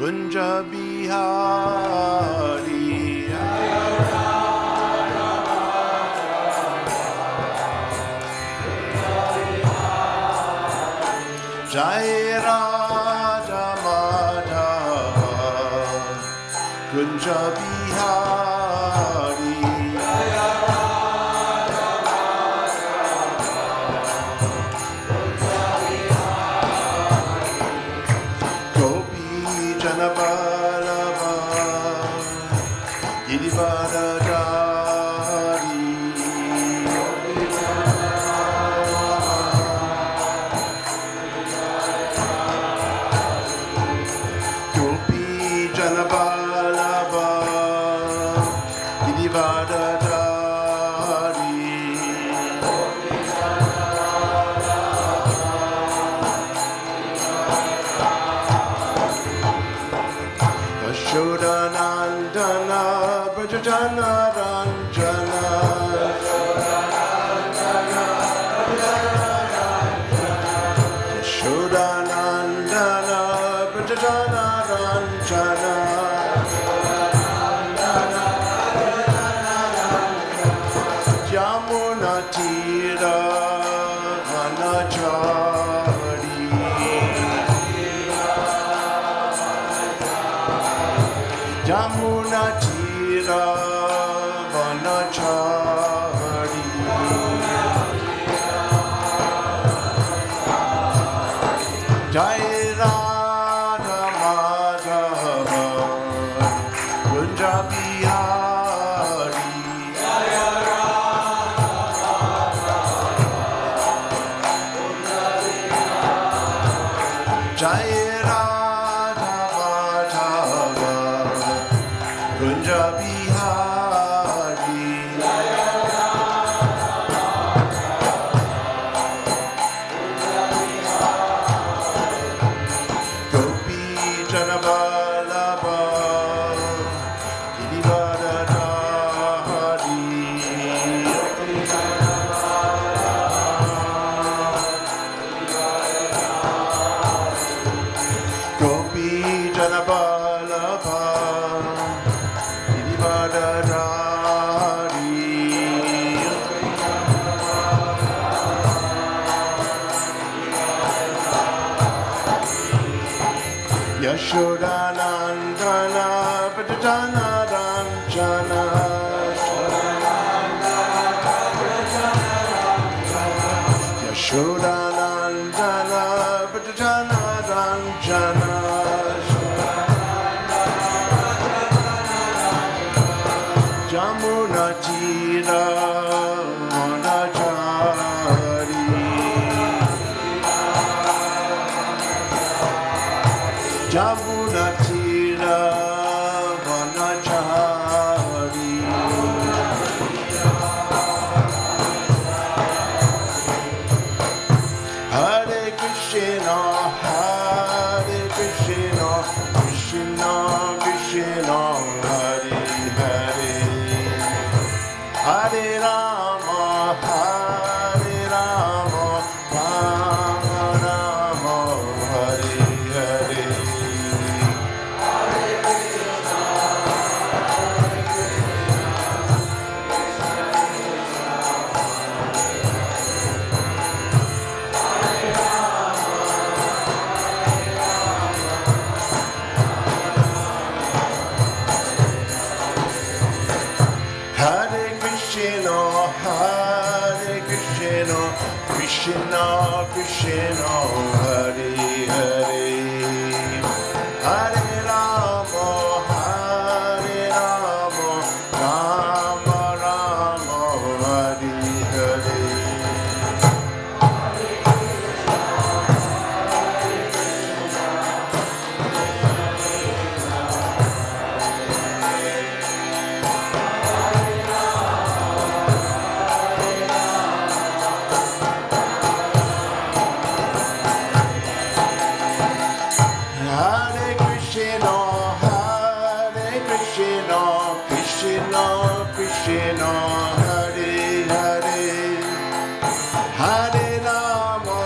Kunja Bihari Jai Raja Madhava Kunja Bihari Gopi Janabalava Girivadadari Gopi Janabalava Girivadadari Yashodanandana Brajajana Ranjana Yashodanandana Brajajana Ranjana Yamuna Tira Vanachari Yamuna Tira Vanachari Jai Radha Madhava Kunja Bihari Jai Radha Madhava Kunja Bihari Gopi Janabalava Girivadadari Gopi Janabalava Girivadadari Yashodanandana Brajajana Ranjana Yashodanandana Brajajana Ranjana Jamuna Tira Vanachari Jamuna Tira Vanachari Hare Krishna Hare Krishna Krishna Krishna Hare Hare Hare Rama Hare Rama Rama Rama Hare Hare Hare Krishna Krishna Krishna Hare Hare Hare Rama Hare Rama Rama Rama Hare Hare Hare Rama,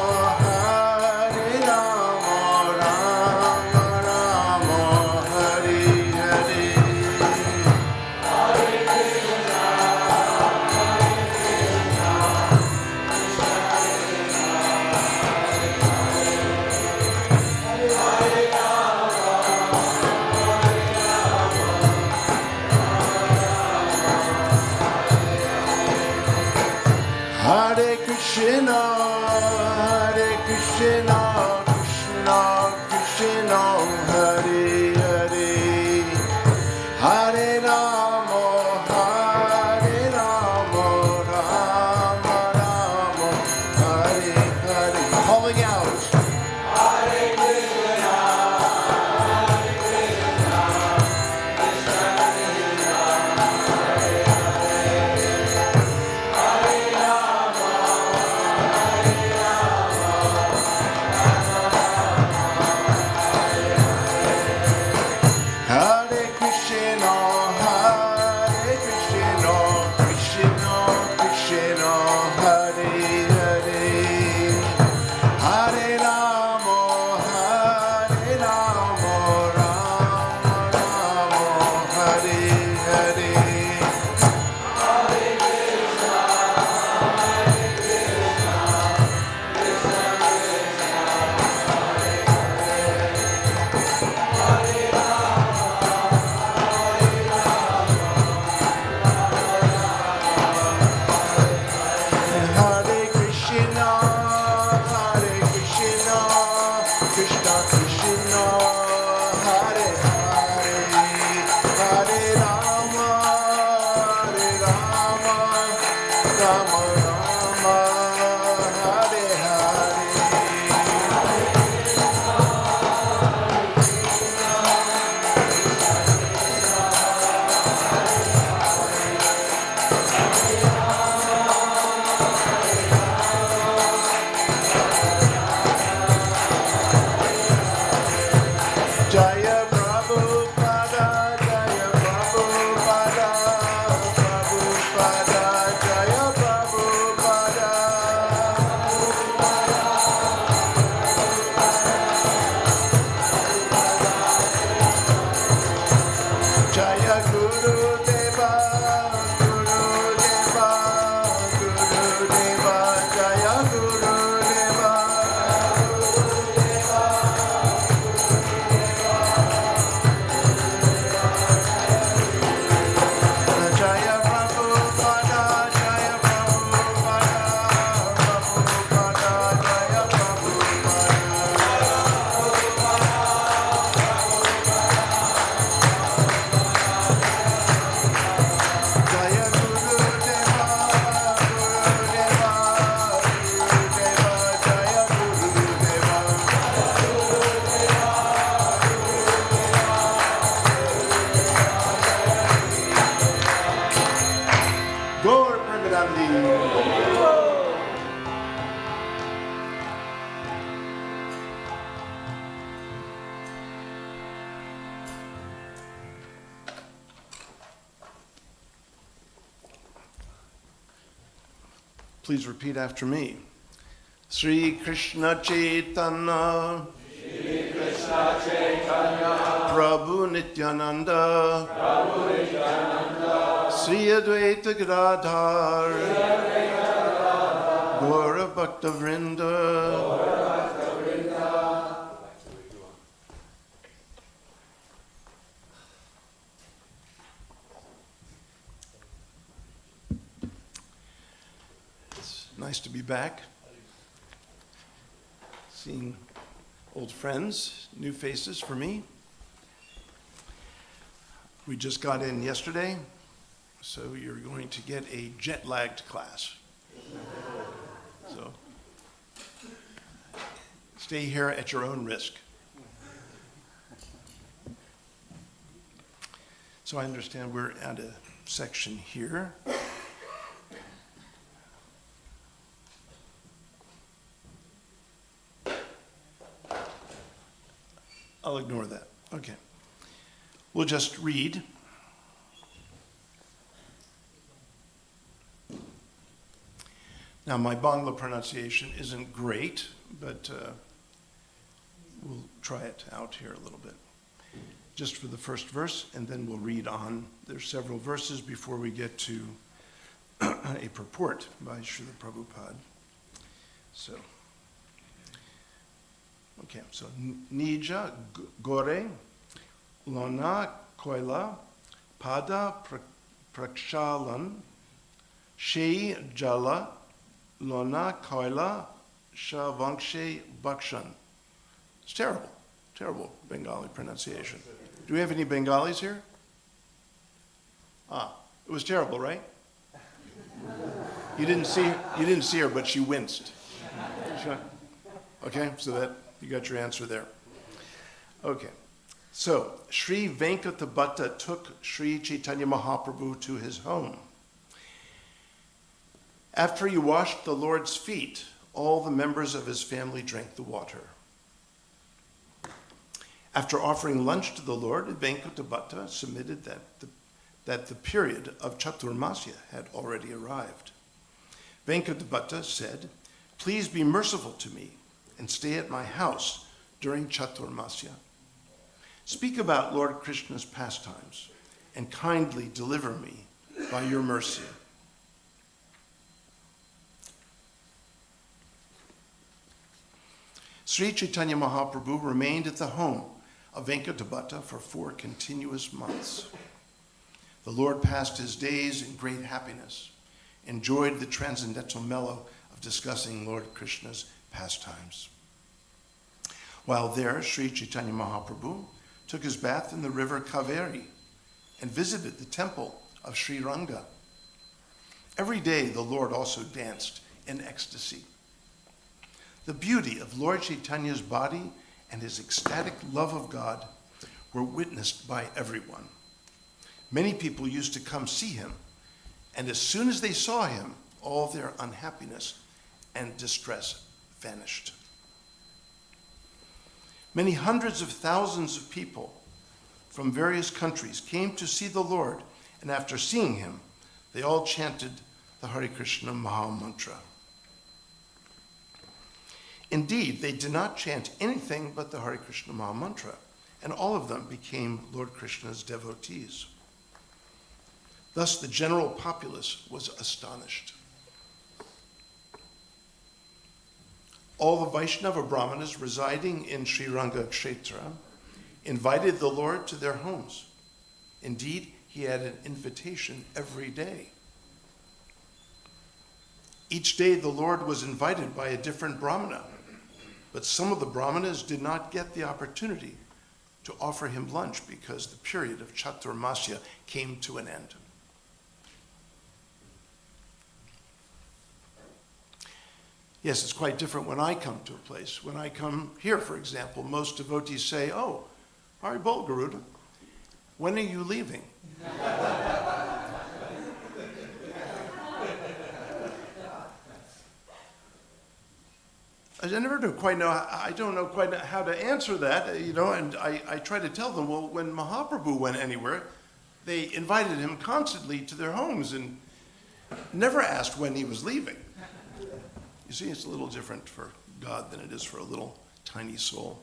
Rama Rama, Krishna, Hare Krishna, Krishna Krishna, Hare Hare, Hare Rama, Hare Rama, Rama Rama, Hare Hare. Calling out. Hare Krishna, Krishna Krishna, Hare Hare, Hare Rama, Hare Rama, Hare Krishna, Hare Krishna, Krishna Krishna, Hare Hare, Hare Rama, Hare Rama, Rama Rama, Hare Hare. Hare Krishna, Hare Krishna, Krishna Krishna, Hare Hare, Hare Rama, Hare Rama, Rama Rama, Hare Hare. Jaya Prabhupada, Jaya Prabhupada, Prabhupada, Jaya Prabhupada. Jaya Guru Deva, Guru Deva, Guru Deva, Jaya Guru Deva. Jaya Prabhupada, Jaya Prabhupada, Prabhupada, Jaya Prabhupada. Jaya Guru Deva, Guru Deva, Guru Deva, Jaya Guru Deva. Gaur Premanandi. Please repeat after me. Sri Krishna Chaitanya, Sri Krishna Chaitanya, Prabhu Nityananda, Prabhu Nityananda, Sri Advaita Gadadhar, Gaura Bhakta Vrinda. It's nice to be back, seeing old friends, new faces for me. We just got in yesterday, so you're going to get a jet-lagged class. So stay here at your own risk. So I understand we're at a section here. I'll ignore that. Okay. We'll just read. Now, my Bangla pronunciation isn't great, but we'll try it out here a little bit. Just for the first verse, and then we'll read on. There's several verses before we get to a purport by Srila Prabhupada. So, okay, so Nija Gore Lona Koila Pada Prakshalan Shei Jala Lona Kaila Shavangshe Bakshan. It's terrible, terrible Bengali pronunciation. Do we have any Bengalis here? It was terrible, right? You didn't see her, but she winced. Okay, so that you got your answer there. Okay, so Sri Venkatabhatta took Sri Chaitanya Mahaprabhu to his home. After he washed the Lord's feet, all the members of his family drank the water. After offering lunch to the Lord, Venkatabhatta submitted that the period of Chaturmasya had already arrived. Venkatabhatta said, "Please be merciful to me and stay at my house during Chaturmasya. Speak about Lord Krishna's pastimes and kindly deliver me by your mercy." Sri Chaitanya Mahaprabhu remained at the home of Venkatabhatta for 4 continuous months. The Lord passed his days in great happiness, enjoyed the transcendental mellow of discussing Lord Krishna's pastimes. While there, Sri Chaitanya Mahaprabhu took his bath in the river Kaveri and visited the temple of Sri Ranga. Every day, the Lord also danced in ecstasy. The beauty of Lord Chaitanya's body and his ecstatic love of God were witnessed by everyone. Many people used to come see him, and as soon as they saw him, all their unhappiness and distress vanished. Many hundreds of thousands of people from various countries came to see the Lord, and after seeing him, they all chanted the Hare Krishna Maha Mantra. Indeed, they did not chant anything but the Hare Krishna Maha Mantra, and all of them became Lord Krishna's devotees. Thus, the general populace was astonished. All the Vaishnava Brahmanas residing in Sri Ranga Kshetra invited the Lord to their homes. Indeed, he had an invitation every day. Each day, the Lord was invited by a different Brahmana, but some of the Brahmanas did not get the opportunity to offer him lunch because the period of Chaturmasya came to an end. Yes, it's quite different when I come to a place. When I come here, for example, most devotees say, "Oh, Hari Bol, Garuda, when are you leaving?" I don't know quite how to answer that, and I try to tell them, well, when Mahaprabhu went anywhere, they invited him constantly to their homes and never asked when he was leaving. You see, it's a little different for God than it is for a little tiny soul.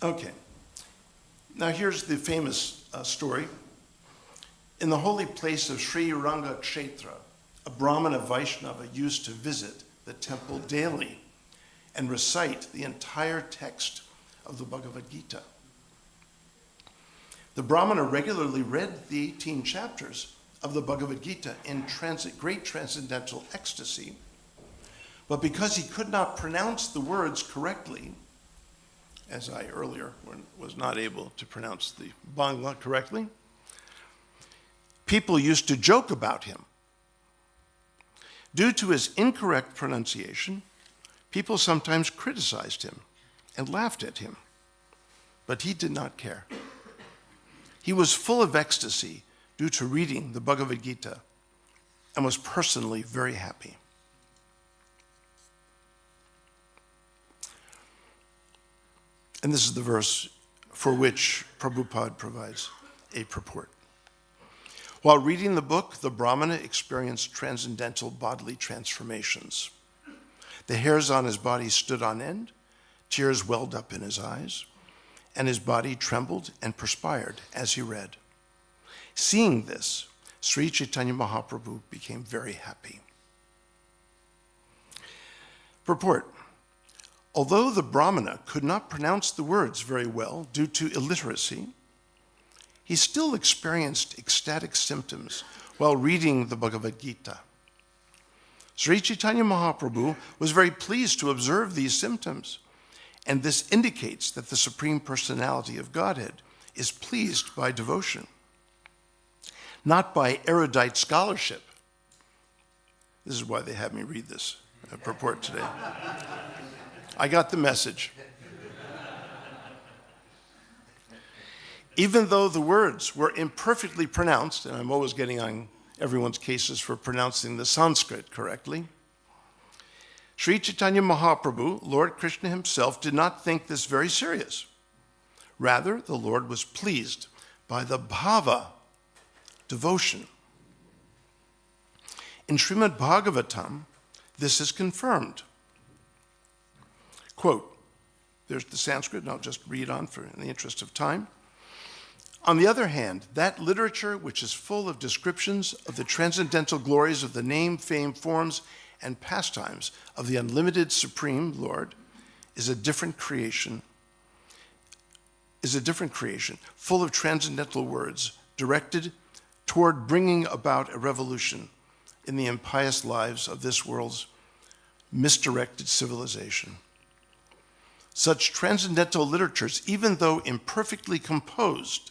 Okay, now here's the famous story. In the holy place of Sri Ranga Kshetra, a Brahmana Vaishnava used to visit the temple daily and recite the entire text of the Bhagavad Gita. The Brahmana regularly read the 18 chapters of the Bhagavad Gita in great transcendental ecstasy, but because he could not pronounce the words correctly, as I earlier was not able to pronounce the Bangla correctly, people used to joke about him. Due to his incorrect pronunciation, people sometimes criticized him and laughed at him, but he did not care. He was full of ecstasy due to reading the Bhagavad Gita and was personally very happy. And this is the verse for which Prabhupada provides a purport. While reading the book, the Brahmana experienced transcendental bodily transformations. The hairs on his body stood on end, tears welled up in his eyes, and his body trembled and perspired as he read. Seeing this, Sri Chaitanya Mahaprabhu became very happy. Purport. Although the Brahmana could not pronounce the words very well due to illiteracy, he still experienced ecstatic symptoms while reading the Bhagavad Gita. Sri Chaitanya Mahaprabhu was very pleased to observe these symptoms, and this indicates that the Supreme Personality of Godhead is pleased by devotion, not by erudite scholarship. This is why they had me read this purport today. I got the message. Even though the words were imperfectly pronounced, and I'm always getting on everyone's cases for pronouncing the Sanskrit correctly, Sri Chaitanya Mahaprabhu, Lord Krishna himself, did not think this very serious. Rather, the Lord was pleased by the bhava, devotion. In Srimad Bhagavatam, this is confirmed. Quote, there's the Sanskrit, and I'll just read on in the interest of time. On the other hand, that literature which is full of descriptions of the transcendental glories of the name, fame, forms, and pastimes of the unlimited Supreme Lord is a different creation, full of transcendental words directed toward bringing about a revolution in the impious lives of this world's misdirected civilization. Such transcendental literatures, even though imperfectly composed,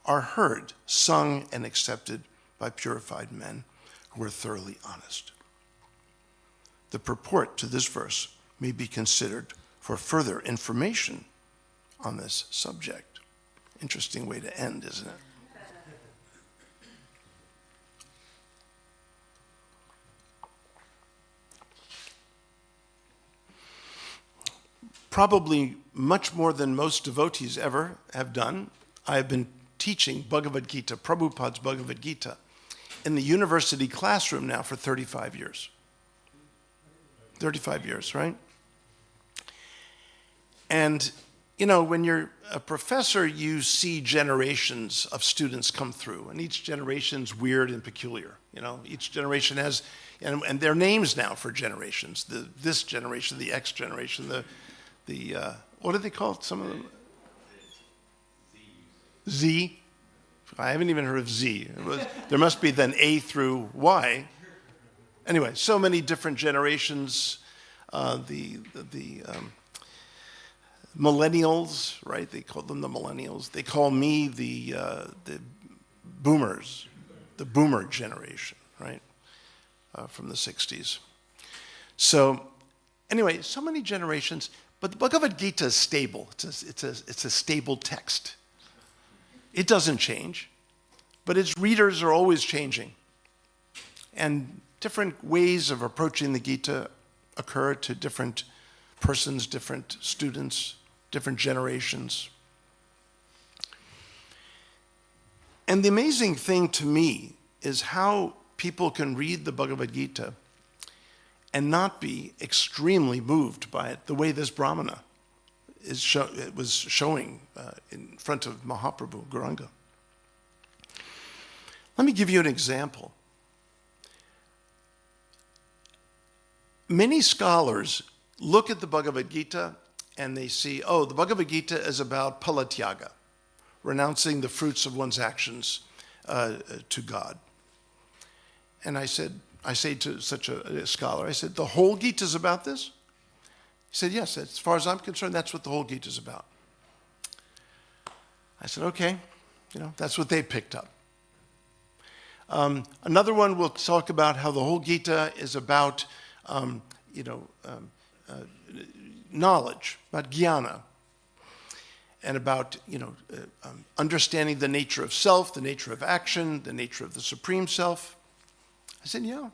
are heard, sung, and accepted by purified men who are thoroughly honest. The purport to this verse may be considered for further information on this subject. Interesting way to end, isn't it? Probably much more than most devotees ever have done, I have been teaching Bhagavad Gita, Prabhupada's Bhagavad Gita, in the university classroom now for 35 years. 35 years, right? And, you know, when you're a professor, you see generations of students come through, and each generation's weird and peculiar. You know, each generation has, and their names now for generations, this generation, the X generation, the what do they call it, some of them? Z. I haven't even heard of Z. There must be then A through Y. Anyway, so many different generations. The millennials, right? They call them the millennials. They call me the boomers, the boomer generation, right? From the 60s. So anyway, so many generations. But the Bhagavad Gita is stable. It's a stable text. It doesn't change, but its readers are always changing. And different ways of approaching the Gita occur to different persons, different students, different generations. And the amazing thing to me is how people can read the Bhagavad Gita and not be extremely moved by it, the way this brahmana was showing in front of Mahaprabhu, Garuda. Let me give you an example. Many scholars look at the Bhagavad Gita and they see, oh, the Bhagavad Gita is about palatyaga, renouncing the fruits of one's actions to God. And I say to such a scholar, I said, the whole Gita is about this? He said, yes, as far as I'm concerned, that's what the whole Gita is about. I said, okay, that's what they picked up. Another one will talk about how the whole Gita is about, knowledge, about jnana, and about, understanding the nature of self, the nature of action, the nature of the Supreme Self. I said, yeah,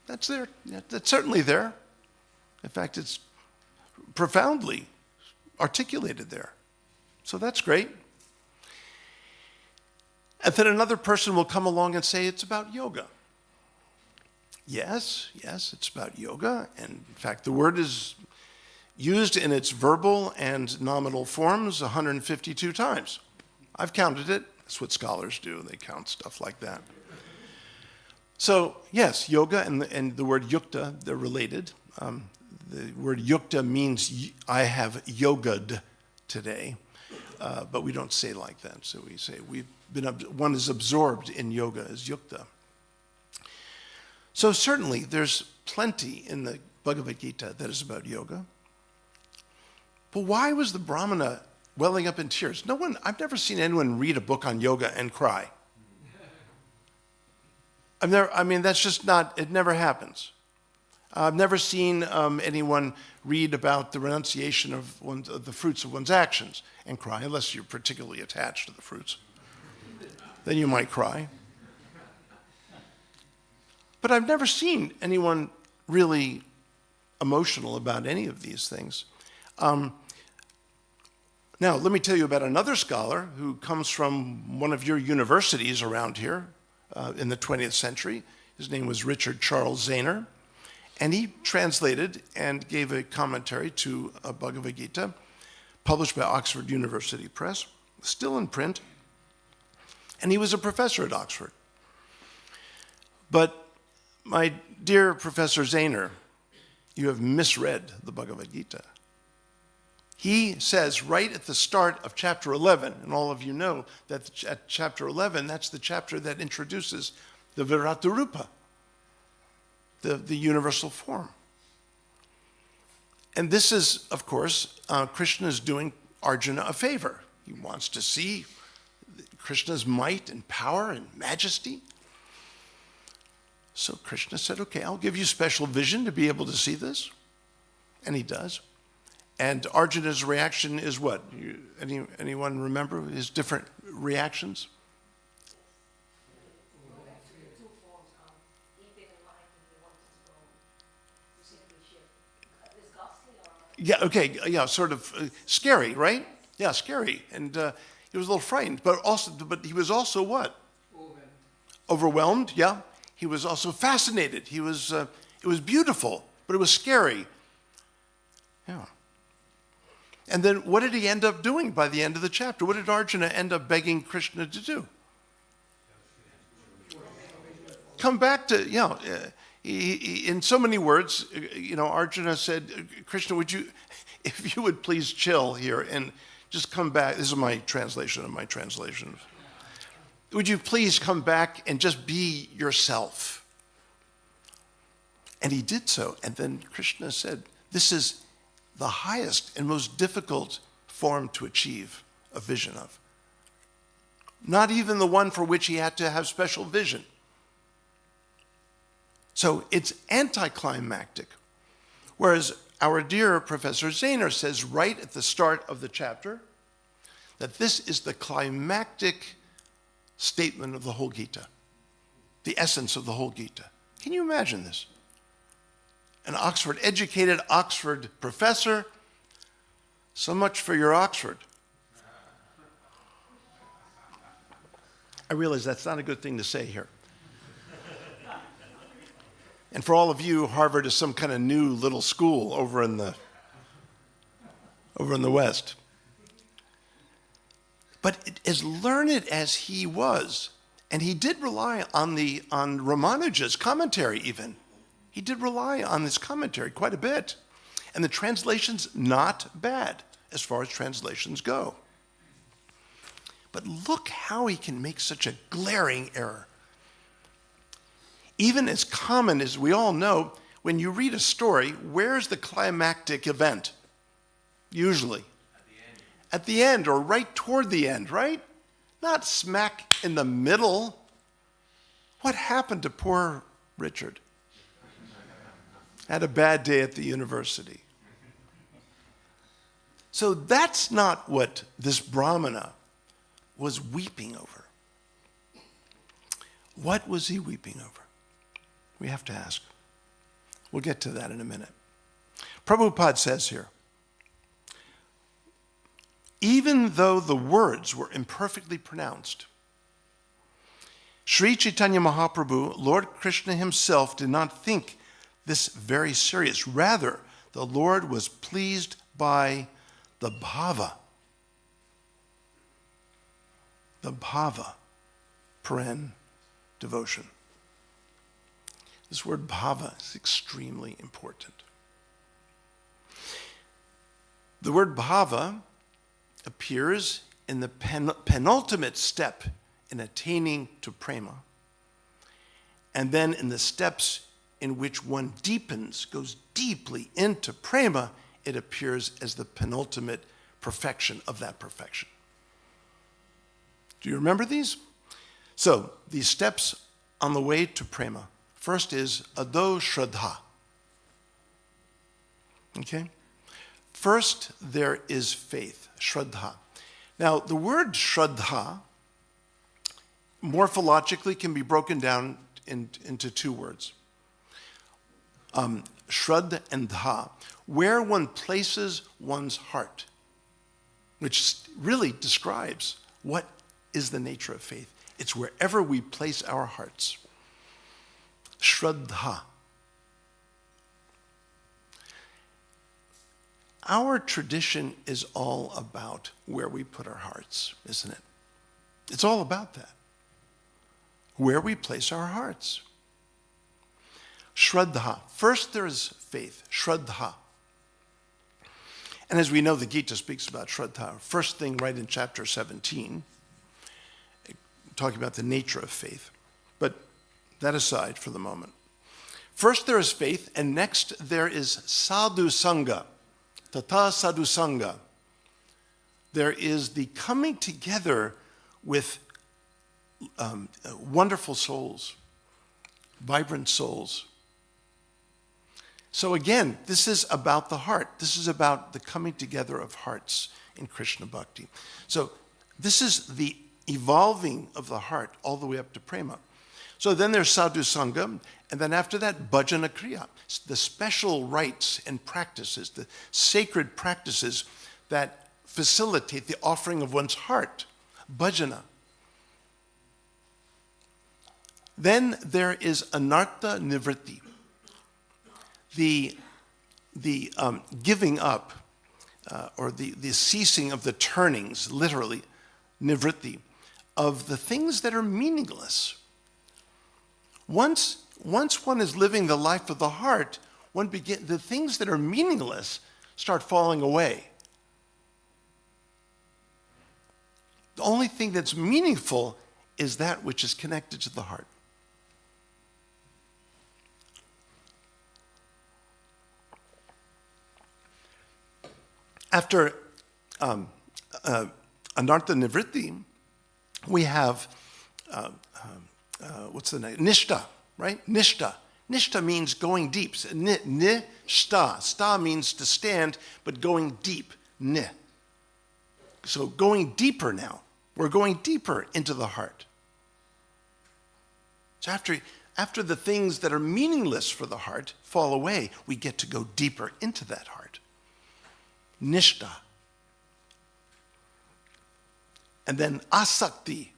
that's there. Yeah, that's certainly there. In fact, it's profoundly articulated there. So that's great. And then another person will come along and say it's about yoga. Yes, it's about yoga. And in fact, the word is used in its verbal and nominal forms 152 times. I've counted it. That's what scholars do. They count stuff like that. So yes, yoga and the word yukta, they're related. The word yukta means I have yoga'd today. but we don't say like that. So we say one is absorbed in yoga as yukta. So certainly there's plenty in the Bhagavad Gita that is about yoga. But why was the brahmana welling up in tears? I've never seen anyone read a book on yoga and cry. That's just not, it never happens. I've never seen anyone read about the renunciation of the fruits of one's actions and cry, unless you're particularly attached to the fruits. Then you might cry. But I've never seen anyone really emotional about any of these things. Now, let me tell you about another scholar who comes from one of your universities around here in the 20th century. His name was Richard Charles Zahner. And he translated and gave a commentary to a Bhagavad Gita, published by Oxford University Press, still in print. And he was a professor at Oxford. But my dear Professor Zahner, you have misread the Bhagavad Gita. He says right at the start of chapter 11, and all of you know that at chapter 11, that's the chapter that introduces the Virata-rupa, the universal form. And this is, of course, Krishna is doing Arjuna a favor. He wants to see Krishna's might and power and majesty. So Krishna said, okay, I'll give you special vision to be able to see this. And he does. And Arjuna's reaction is what? Anyone remember his different reactions? Yeah, okay, yeah, sort of scary, right? Yeah, scary. And he was a little frightened, but he was also what? Overwhelmed, yeah. He was also fascinated. It was beautiful, but it was scary. Yeah. And then what did he end up doing by the end of the chapter? What did Arjuna end up begging Krishna to do? Come back to, in so many words, Arjuna said, Krishna, if you would please chill here and just come back. This is my translation of my translation. Would you please come back and just be yourself? And he did so. And then Krishna said, this is the highest and most difficult form to achieve a vision of. Not even the one for which he had to have special vision. So it's anticlimactic. Whereas our dear Professor Zahner says right at the start of the chapter that this is the climactic statement of the whole Gita, the essence of the whole Gita. Can you imagine this? An educated Oxford professor, so much for your Oxford. I realize that's not a good thing to say here. And for all of you, Harvard is some kind of new little school over in the West. But as learned as he was, and he did rely on Ramanuja's commentary even. He did rely on this commentary quite a bit. And the translation's not bad as far as translations go. But look how he can make such a glaring error. Even as common as we all know, when you read a story, where's the climactic event? Usually. At the end or right toward the end, right? Not smack in the middle. What happened to poor Richard? Had a bad day at the university. So that's not what this brahmana was weeping over. What was he weeping over? We have to ask. We'll get to that in a minute. Prabhupada says here, even though the words were imperfectly pronounced, Sri Chaitanya Mahaprabhu, Lord Krishna himself, did not think this very serious. Rather, the Lord was pleased by the bhava. The bhava, paren, devotion. This word bhava is extremely important. The word bhava appears in the penultimate step in attaining to Prema, and then in the steps in which one deepens, goes deeply into Prema, it appears as the penultimate perfection of that perfection. Do you remember these? So, these steps on the way to Prema. First is Ado Shraddha. Okay? First, there is faith, Shraddha. Now, the word Shraddha morphologically can be broken down into two words. Shrad and Dha, where one places one's heart, which really describes what is the nature of faith. It's wherever we place our hearts. Shraddha. Our tradition is all about where we put our hearts, isn't it? It's all about that. Where we place our hearts. Shraddha. First there is faith, Shraddha. And as we know, the Gita speaks about Shraddha. First thing right in chapter 17, talking about the nature of faith. But that aside for the moment. First there is faith, and next there is sadhu sangha. Tata sadhu sangha. There is the coming together with wonderful souls, vibrant souls. So again, this is about the heart. This is about the coming together of hearts in Krishna Bhakti. So this is the evolving of the heart all the way up to Prema. So then there's sadhu sangha, and then after that, bhajana kriya, the special rites and practices, the sacred practices that facilitate the offering of one's heart, bhajana. Then there is anartha nivritti, the giving up, or the ceasing of the turnings, literally, nivritti, of the things that are meaningless. Once one is living the life of the heart, the things that are meaningless start falling away. The only thing that's meaningful is that which is connected to the heart. After anartha nivritti, we have, what's the name? Nishta, right? Nishta. Nishta means going deep. Nishta. Sta means to stand, but going deep. Ni. So going deeper now. We're going deeper into the heart. So after the things that are meaningless for the heart fall away, we get to go deeper into that heart. Nishta. And then asakti.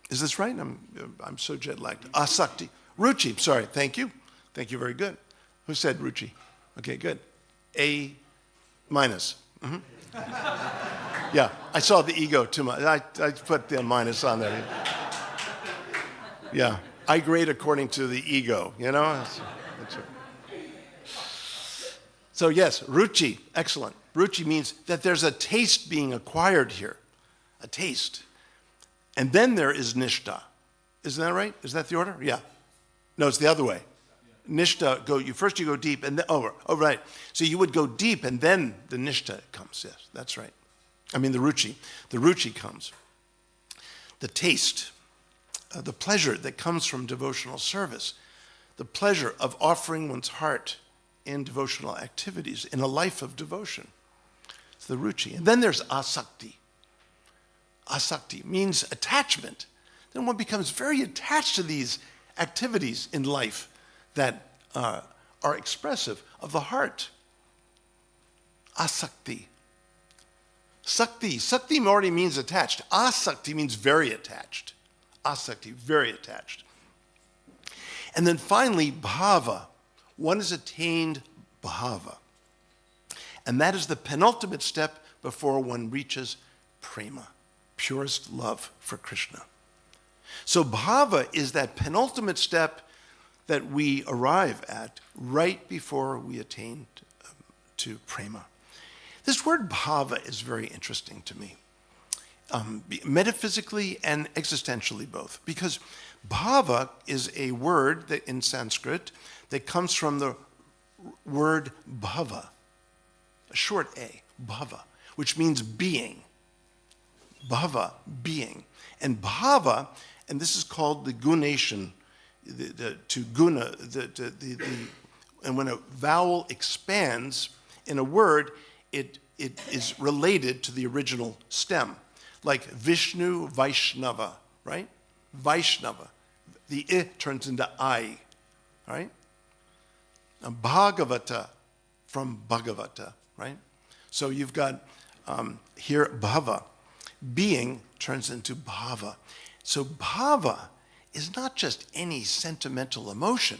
Is this right? I'm so jet lagged. Asakti. Ruchi. Sorry. Thank you. Thank you. Very good. Who said ruchi? Okay, good. A minus. Mm-hmm. Yeah, I saw the ego too much. I put the minus on there. Yeah, I grade according to the ego, you know? That's right. So yes, ruchi, excellent. Ruchi means that there's a taste being acquired here, a taste. And then there is nishta. Isn't that right? Is that the order? Yeah. No, it's the other way. Nishta, first you go deep and then over. Oh, right. So you would go deep and then the nishta comes. Yes, that's right. I mean the ruchi. The ruchi comes. The taste, the pleasure that comes from devotional service, the pleasure of offering one's heart in devotional activities, in a life of devotion. It's the ruchi. And then there's asakti. Asakti means attachment. Then one becomes very attached to these activities in life that are expressive of the heart. Asakti. Sakti. Sakti already means attached. Asakti means very attached. Asakti, very attached. And then finally, bhava. One has attained bhava. And that is the penultimate step before one reaches prema, purest love for Krishna. So bhava is that penultimate step that we arrive at right before we attain to prema. This word bhava is very interesting to me. metaphysically and existentially both. Because bhava is a word that in Sanskrit that comes from the word bhava, a short a, bhava, which means being. Bhava, being. And bhava, and this is called the gunation, to guna, and when a vowel expands in a word, it is related to the original stem. Like Vishnu, Vaishnava, right? Vaishnava. The I turns into I, right? And Bhagavata from Bhagavata, right? So you've got here bhava. Being turns into bhava. So bhava is not just any sentimental emotion.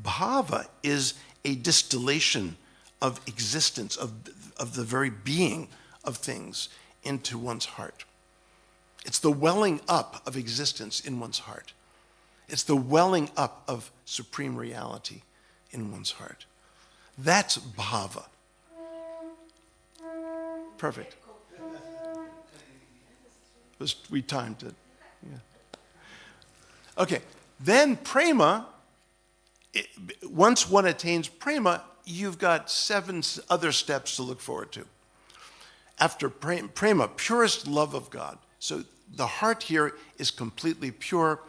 Bhava is a distillation of existence, of the very being of things into one's heart. It's the welling up of existence in one's heart. It's the welling up of supreme reality in one's heart. That's bhava. Perfect. We timed it. Yeah. Okay, then prema, once one attains prema, you've got 7 other steps to look forward to. After prema, purest love of God. So the heart here is completely pure.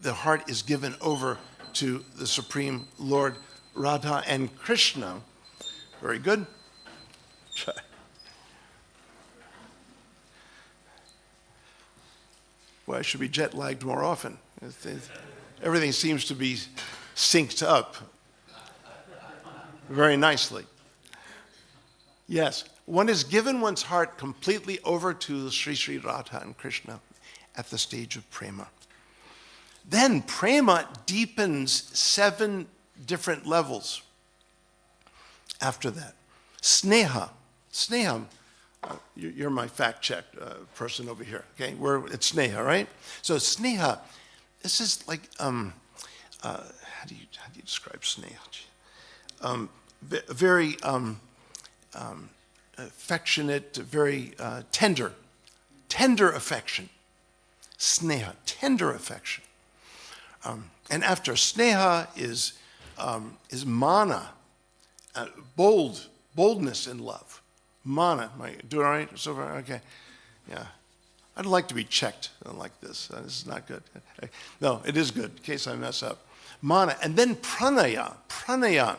The heart is given over to the Supreme Lord Radha and Krishna. Very good. Well, I should be jet lagged more often. Everything seems to be synced up very nicely. Yes, one is given one's heart completely over to Sri Sri Radha and Krishna at the stage of prema. Then prema deepens 7 different levels after that. Sneha. Sneha. You're my fact-check person over here, okay? It's sneha, right? So sneha, this is like, how do you describe sneha? Very affectionate, very tender affection. Sneha, tender affection. And after sneha is mana, boldness in love. Mana, am I doing all right so far? Okay, yeah. I'd like to be checked like this. This is not good. No, it is good in case I mess up. Mana, and then pranaya. Pranaya,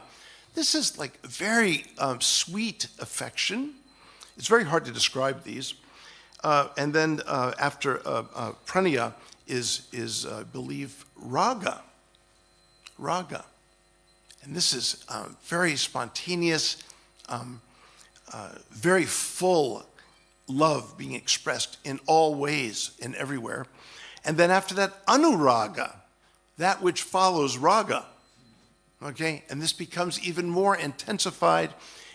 this is like very sweet affection. It's very hard to describe these. And then after pranaya is I believe, raga. Raga. And this is very spontaneous, very full love being expressed in all ways and everywhere. And then after that, anuraga, that which follows raga. Okay? And this becomes even more intensified.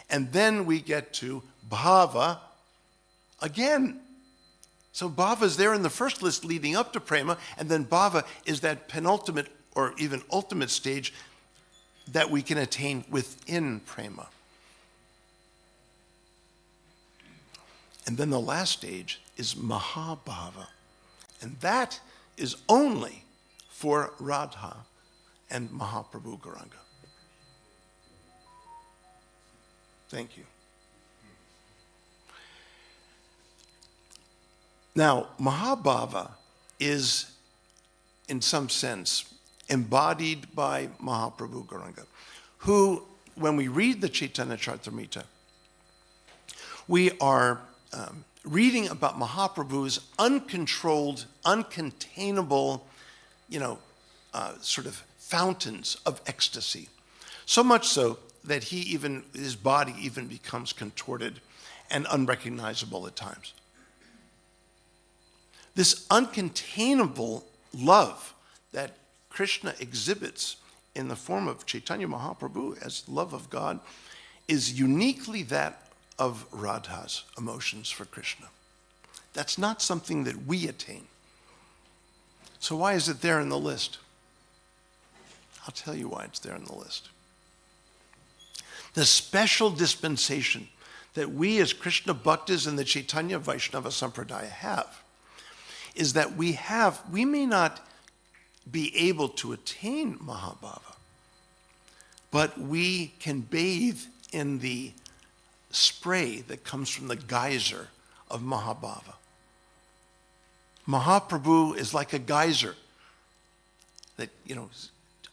And then we get to bhava again. So bhava is there in the first list leading up to prema, and then bhava is that penultimate or even ultimate stage that we can attain within prema. And then the last stage is Mahabhava. And that is only for Radha and Mahaprabhu Gauranga. Thank you. Now, Mahabhava is, in some sense, embodied by Mahaprabhu Gauranga, who, when we read the Chaitanya Charitamrta, we are reading about Mahaprabhu's uncontrolled, uncontainable, sort of fountains of ecstasy. So much so that his body even becomes contorted and unrecognizable at times. This uncontainable love that Krishna exhibits in the form of Chaitanya Mahaprabhu as love of God is uniquely that of Radha's emotions for Krishna. That's not something that we attain. So why is it there in the list? I'll tell you why it's there in the list. The special dispensation that we as Krishna Bhaktas in the Chaitanya Vaishnava Sampradaya have is that we may not be able to attain Mahabhava, but we can bathe in the spray that comes from the geyser of Mahabhava. Mahaprabhu is like a geyser that,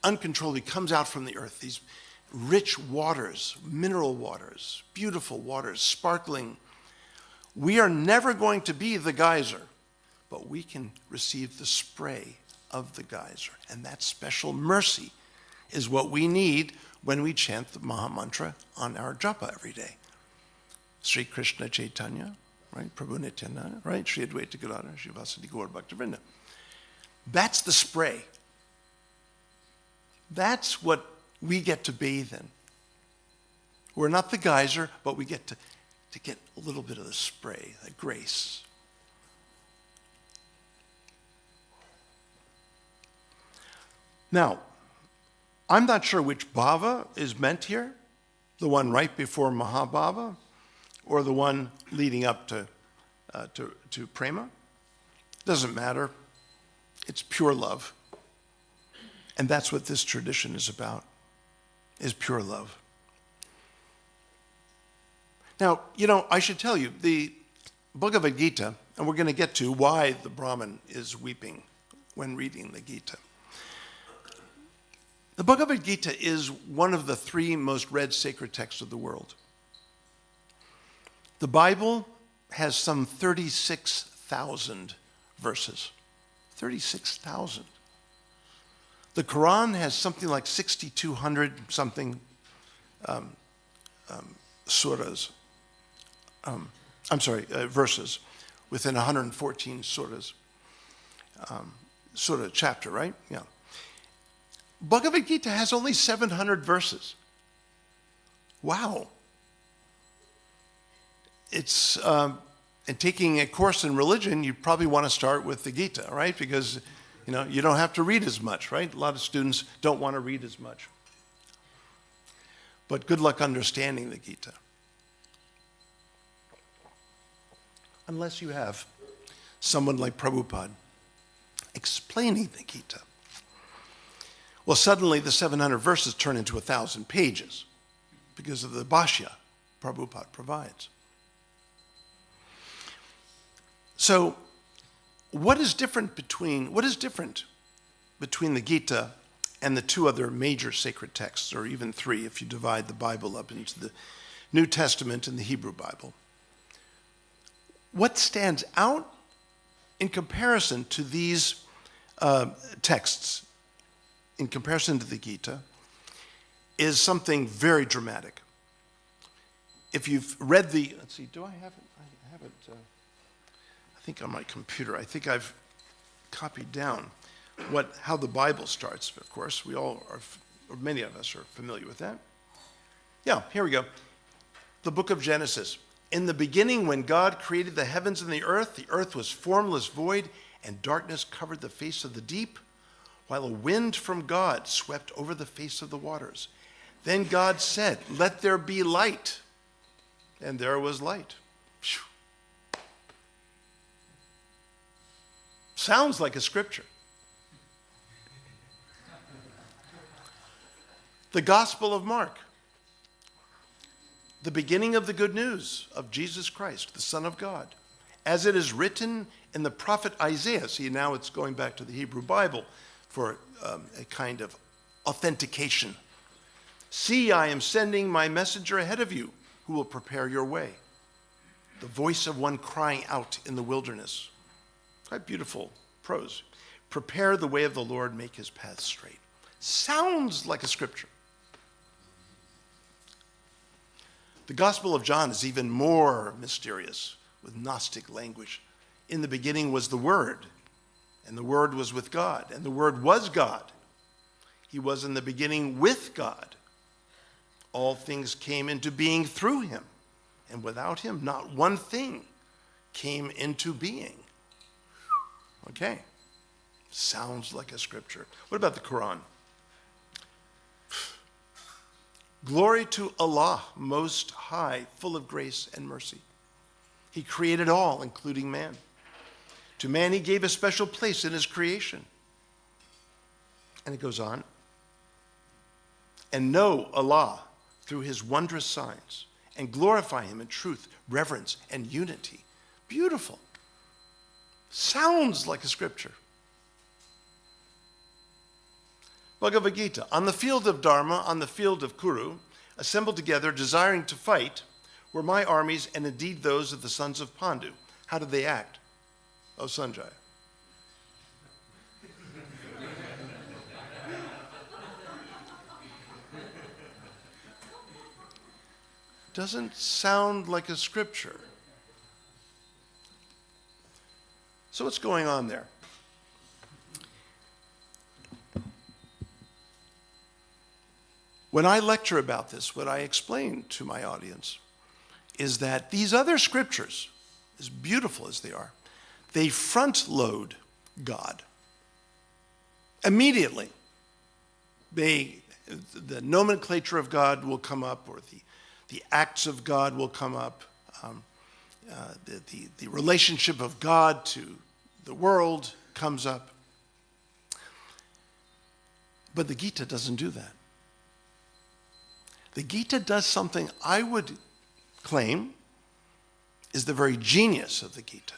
uncontrollably comes out from the earth. These rich waters, mineral waters, beautiful waters, sparkling. We are never going to be the geyser, but we can receive the spray of the geyser. And that special mercy is what we need when we chant the Maha Mantra on our japa every day. Sri Krishna Chaitanya, right? Prabhu Nityananda, right? Sri Advaita Gadadhar, Sri Vasudeva Gaur Bhaktivinoda. That's the spray. That's what we get to bathe in. We're not the geyser, but we get to get a little bit of the spray, the grace. Now, I'm not sure which bhava is meant here, the one right before Mahabhava or the one leading up to Prema. Doesn't matter. It's pure love. And that's what this tradition is about, is pure love. Now, I should tell you, the Bhagavad Gita, and we're going to get to why the Brahmin is weeping when reading the Gita. The Bhagavad Gita is one of the 3 most read sacred texts of the world. The Bible has some 36,000 verses. 36,000. The Quran has something like 6,200 something surahs. Verses within 114 surahs. Surah chapter, right? Yeah. Bhagavad Gita has only 700 verses. Wow. It's, and taking a course in religion, you probably want to start with the Gita, right? Because, you don't have to read as much, right? A lot of students don't want to read as much. But good luck understanding the Gita. Unless you have someone like Prabhupada explaining the Gita. Well, suddenly the 700 verses turn into 1,000 pages because of the bhashya Prabhupada provides. So, what is different between the Gita and the 2 other major sacred texts, or even 3 if you divide the Bible up into the New Testament and the Hebrew Bible? What stands out in comparison to these texts, in comparison to the Gita, is something very dramatic. If you've read let's see, do I have it? I have it, I think on my computer. I think I've copied down how the Bible starts, of course. We all are, or many of us are familiar with that. Yeah, here we go. The book of Genesis. In the beginning, when God created the heavens and the earth was formless, void, and darkness covered the face of the deep, while a wind from God swept over the face of the waters. Then God said, "Let there be light." And there was light. Whew. Sounds like a scripture. The Gospel of Mark. The beginning of the good news of Jesus Christ, the Son of God. As it is written in the prophet Isaiah. See, now it's going back to the Hebrew Bible for a kind of authentication. "See, I am sending my messenger ahead of you, who will prepare your way." The voice of one crying out in the wilderness. Quite beautiful prose. "Prepare the way of the Lord, make his path straight." Sounds like a scripture. The Gospel of John is even more mysterious, with Gnostic language. In the beginning was the Word, and the Word was with God, and the Word was God. He was in the beginning with God. All things came into being through him, and without him, not one thing came into being. Okay, sounds like a scripture. What about the Quran? Glory to Allah, Most High, full of grace and mercy. He created all, including man. To man he gave a special place in his creation. And it goes on. And know Allah through his wondrous signs, and glorify him in truth, reverence, and unity. Beautiful. Sounds like a scripture. Bhagavad Gita. On the field of Dharma, on the field of Kuru, assembled together, desiring to fight, were my armies, and indeed those of the sons of Pandu. How did they act? Oh, Sanjay. Doesn't sound like a scripture. So what's going on there? When I lecture about this, what I explain to my audience is that these other scriptures, as beautiful as they are, they front load God. Immediately, the nomenclature of God will come up, or the acts of God will come up, the relationship of God to the world comes up. But the Gita doesn't do that. The Gita does something I would claim is the very genius of the Gita.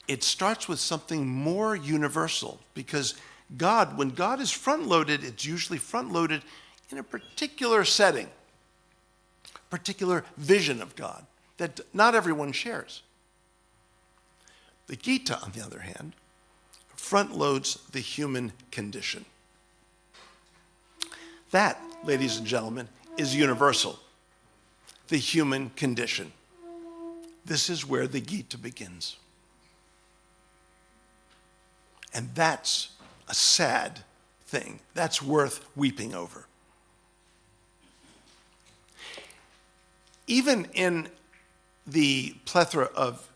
It starts with something more universal, because God, when God is front-loaded, it's usually front-loaded in a particular setting, particular vision of God that not everyone shares. The Gita, on the other hand, front-loads the human condition. That, ladies and gentlemen, is universal. The human condition. This is where the Gita begins. And that's a sad thing. That's worth weeping over. Even in the plethora of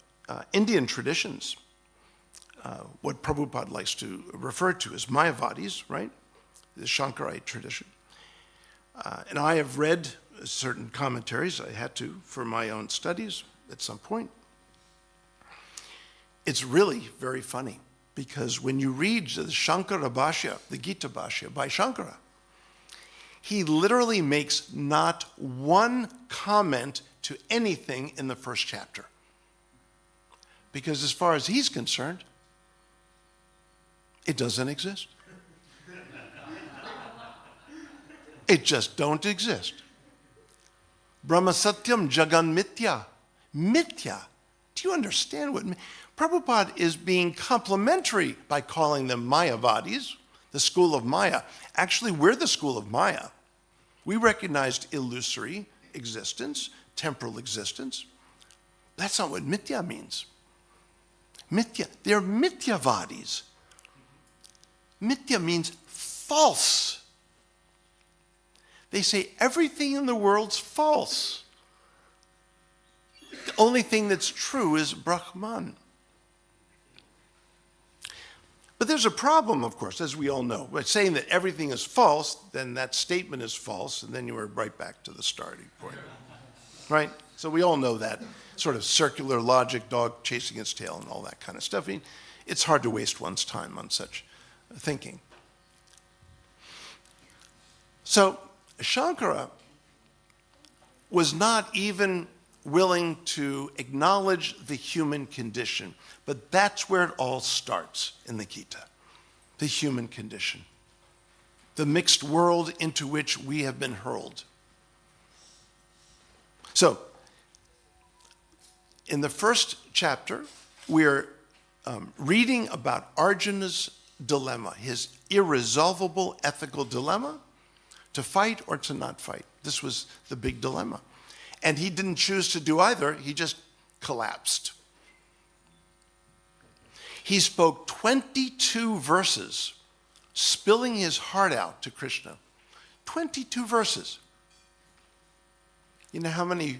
Indian traditions, what Prabhupada likes to refer to as Mayavadis, right? The Shankarite tradition. And I have read certain commentaries. I had to for my own studies at some point. It's really very funny, because when you read the Shankara Bhashya, the Gita Bhashya by Shankara, he literally makes not one comment to anything in the first chapter. Because as far as he's concerned, it doesn't exist. It just don't exist. Brahma Satyam Jagan Mithya. Mithya. Do you understand what... Prabhupada is being complimentary by calling them Mayavadis, the school of Maya. Actually, we're the school of Maya. We recognized illusory existence, temporal existence. That's not what Mithya means. Mithya, they're Mithyavadis. Mithya means false. They say everything in the world's false. The only thing that's true is Brahman. But there's a problem, of course, as we all know. By saying that everything is false, then that statement is false, and then you are right back to the starting point. Right? So we all know that sort of circular logic, dog chasing its tail, and all that kind of stuff. I mean, it's hard to waste one's time on such thinking. So Shankara was not even willing to acknowledge the human condition. But that's where it all starts in the Gita, the human condition, the mixed world into which we have been hurled. So, in the first chapter, we're reading about Arjuna's dilemma, his irresolvable ethical dilemma, to fight or to not fight. This was the big dilemma. And he didn't choose to do either, he just collapsed. He spoke 22 verses, spilling his heart out to Krishna. 22 verses. You know how many,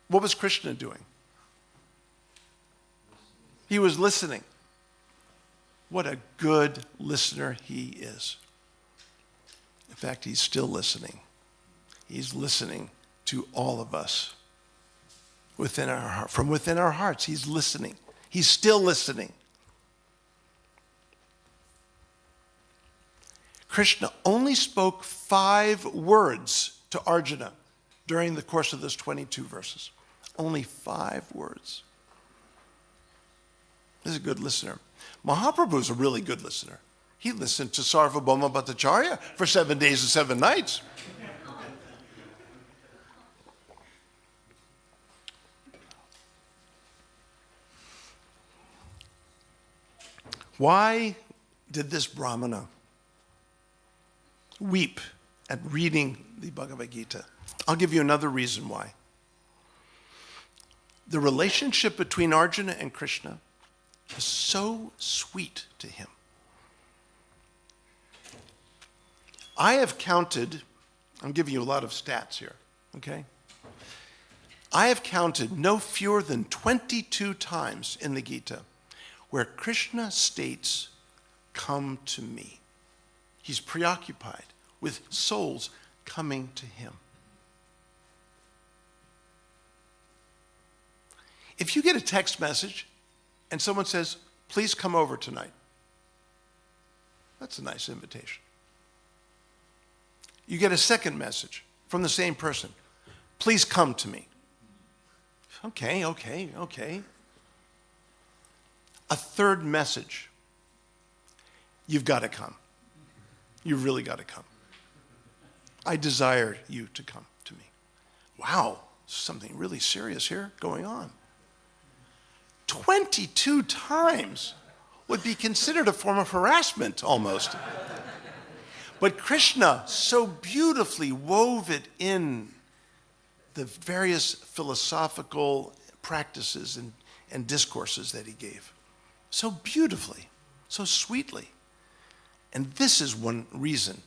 what was Krishna doing? He was listening. What a good listener he is. In fact, he's still listening. He's listening to all of us. Within our heart, from within our hearts, he's listening. He's still listening. Krishna only spoke 5 words to Arjuna during the course of those 22 verses. Only 5 words. He's a good listener. Mahaprabhu is a really good listener. He listened to Sarvabhauma Bhattacharya for 7 days and 7 nights. Why did this brahmana weep at reading the Bhagavad Gita? I'll give you another reason why. The relationship between Arjuna and Krishna was so sweet to him. I have counted, I'm giving you a lot of stats here, okay? I have counted no fewer than 22 times in the Gita where Krishna states, "Come to me." He's preoccupied with souls coming to him. If you get a text message and someone says, "Please come over tonight," that's a nice invitation. You get a second message from the same person, "Please come to me." Okay. A third message, "You've got to come. You've really got to come. I desire you to come to me." Wow, something really serious here going on. 22 times would be considered a form of harassment almost. But Krishna so beautifully wove it in the various philosophical practices and discourses that he gave. So beautifully, so sweetly. And this is one reason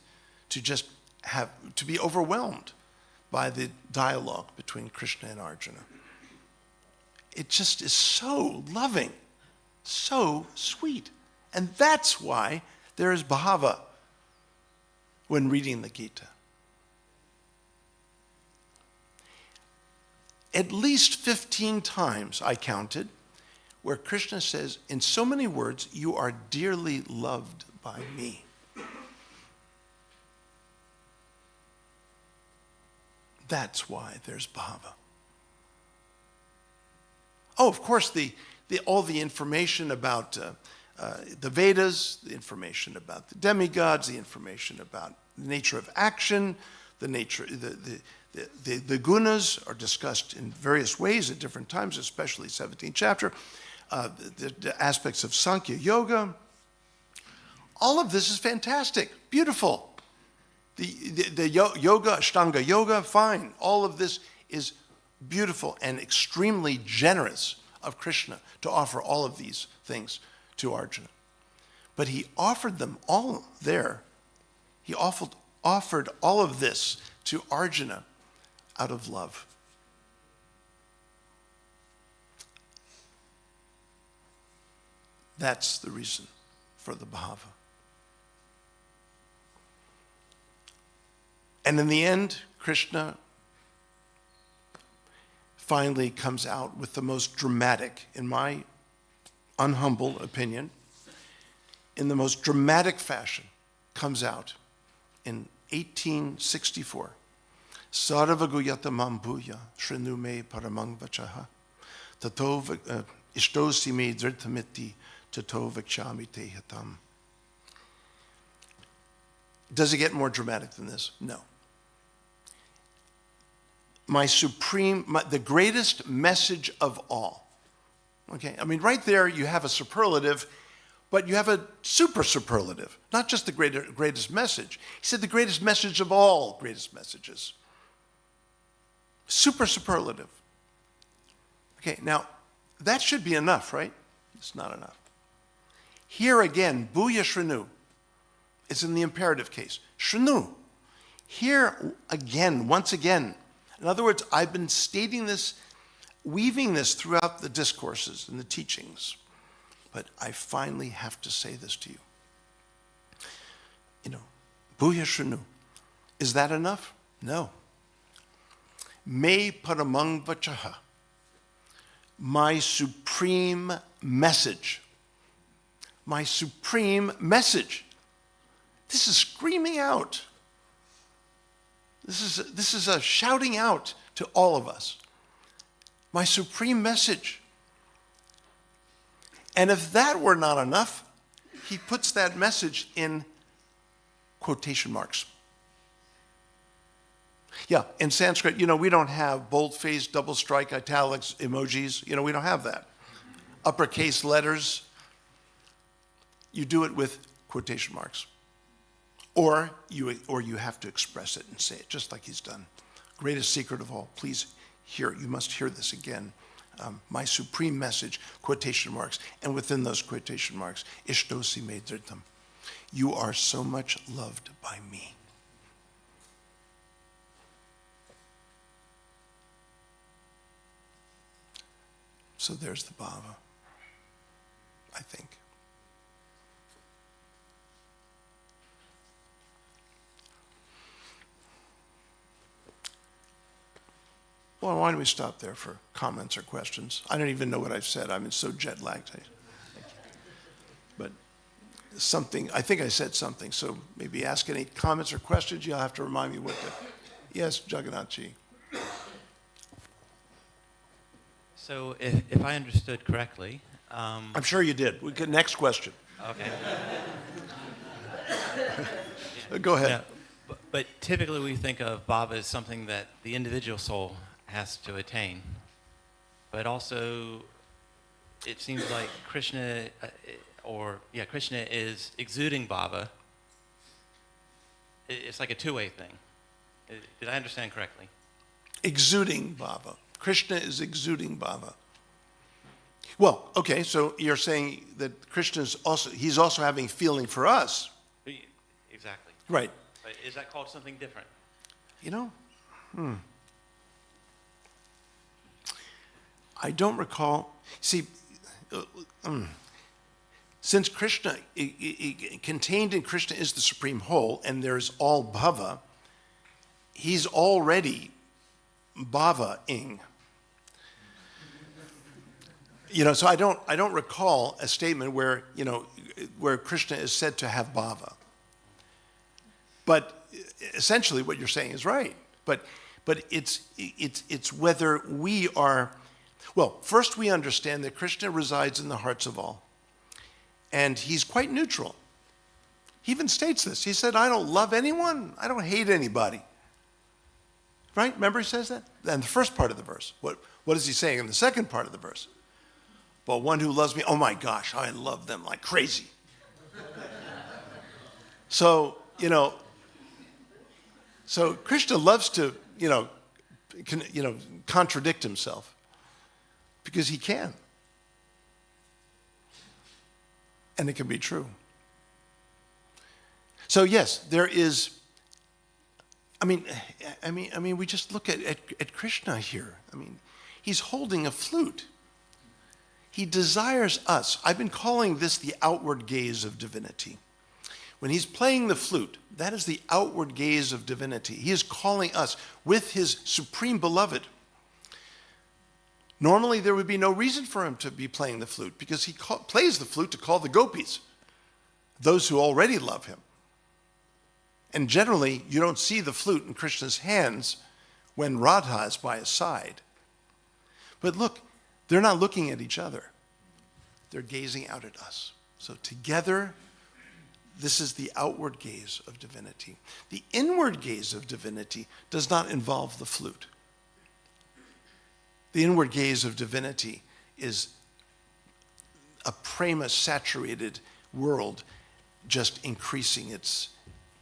to be overwhelmed by the dialogue between Krishna and Arjuna. It just is so loving, so sweet. And that's why there is bhava when reading the Gita. At least 15 times I counted where Krishna says, in so many words, "You are dearly loved by me." That's why there's bhava. Oh, of course, all the information about the Vedas, the information about the demigods, the information about the nature of action, the gunas are discussed in various ways at different times, especially 17th chapter. The aspects of Sankhya Yoga. All of this is fantastic, beautiful. The yoga, Ashtanga Yoga, fine. All of this is beautiful and extremely generous of Krishna to offer all of these things to Arjuna. But he offered them all there. He offered all of this to Arjuna out of love. That's the reason for the bhava. And in the end, Krishna finally comes out with the most dramatic, in my unhumble opinion, in the most dramatic fashion, comes out in 1864. Sarvaguyatamam bhuya shrinu me paramang vachaha tato ishtosi me dhritamiti tato vakshami te hitam. Does it get more dramatic than this? No. The greatest message of all. Okay, I mean, right there you have a superlative, but you have a super superlative, not just the greatest message. He said the greatest message of all greatest messages. Super superlative. Okay, now that should be enough, right? It's not enough. Here again, bhuya shrinu. It's in the imperative case. Shrinu. Here again, once again. In other words, I've been stating this, weaving this throughout the discourses and the teachings. But I finally have to say this to you. Bhuya shrinu. Is that enough? No. 21May2023, my supreme message. My supreme message. This is screaming out. This is a shouting out to all of us. My supreme message. And if that were not enough, he puts that message in quotation marks. Yeah, in Sanskrit, we don't have boldface, double strike, italics, emojis. We don't have that. Uppercase letters. You do it with quotation marks. Or you have to express it and say it, just like he's done. Greatest secret of all. Please hear, you must hear this again. My supreme message, quotation marks. And within those quotation marks, ishtosi me dhritam. You are so much loved by me. So there's the bhava, I think. Well, why don't we stop there for comments or questions? I don't even know what I've said. I'm so jet lagged. But something, I think I said something, so maybe ask any comments or questions. You'll have to remind me what the... Yes, Jagannath-ji. So if I understood correctly... I'm sure you did. Next question. Okay. Go ahead. Yeah, but typically we think of bhava as something that the individual soul has to attain. But also, it seems like Krishna is exuding bhava. It's like a two-way thing. Did I understand correctly? Exuding bhava. Krishna is exuding bhava. Well, okay, so you're saying that Krishna's he's also having feeling for us. Exactly. Right. But is that called something different? I don't recall. See, since Krishna, contained in Krishna is the supreme whole, and there's all bhava, he's already bhava-ing. So I don't recall a statement where Krishna is said to have bhava. But essentially what you're saying is right. But it's whether we are, well, first we understand that Krishna resides in the hearts of all. And he's quite neutral. He even states this. He said, I don't love anyone. I don't hate anybody. Right? Remember he says that? And the first part of the verse. What is he saying in the second part of the verse? But one who loves me, oh my gosh, I love them like crazy. So, so Krishna loves to, contradict himself because he can. And it can be true. So yes, there is, we just look at Krishna here. He's holding a flute. He desires us. I've been calling this the outward gaze of divinity. When he's playing the flute, that is the outward gaze of divinity. He is calling us with his supreme beloved. Normally, there would be no reason for him to be playing the flute because he plays the flute to call the gopis, those who already love him. And generally, you don't see the flute in Krishna's hands when Radha is by his side. But look, they're not looking at each other. They're gazing out at us. So together, this is the outward gaze of divinity. The inward gaze of divinity does not involve the flute. The inward gaze of divinity is a Prema saturated world just increasing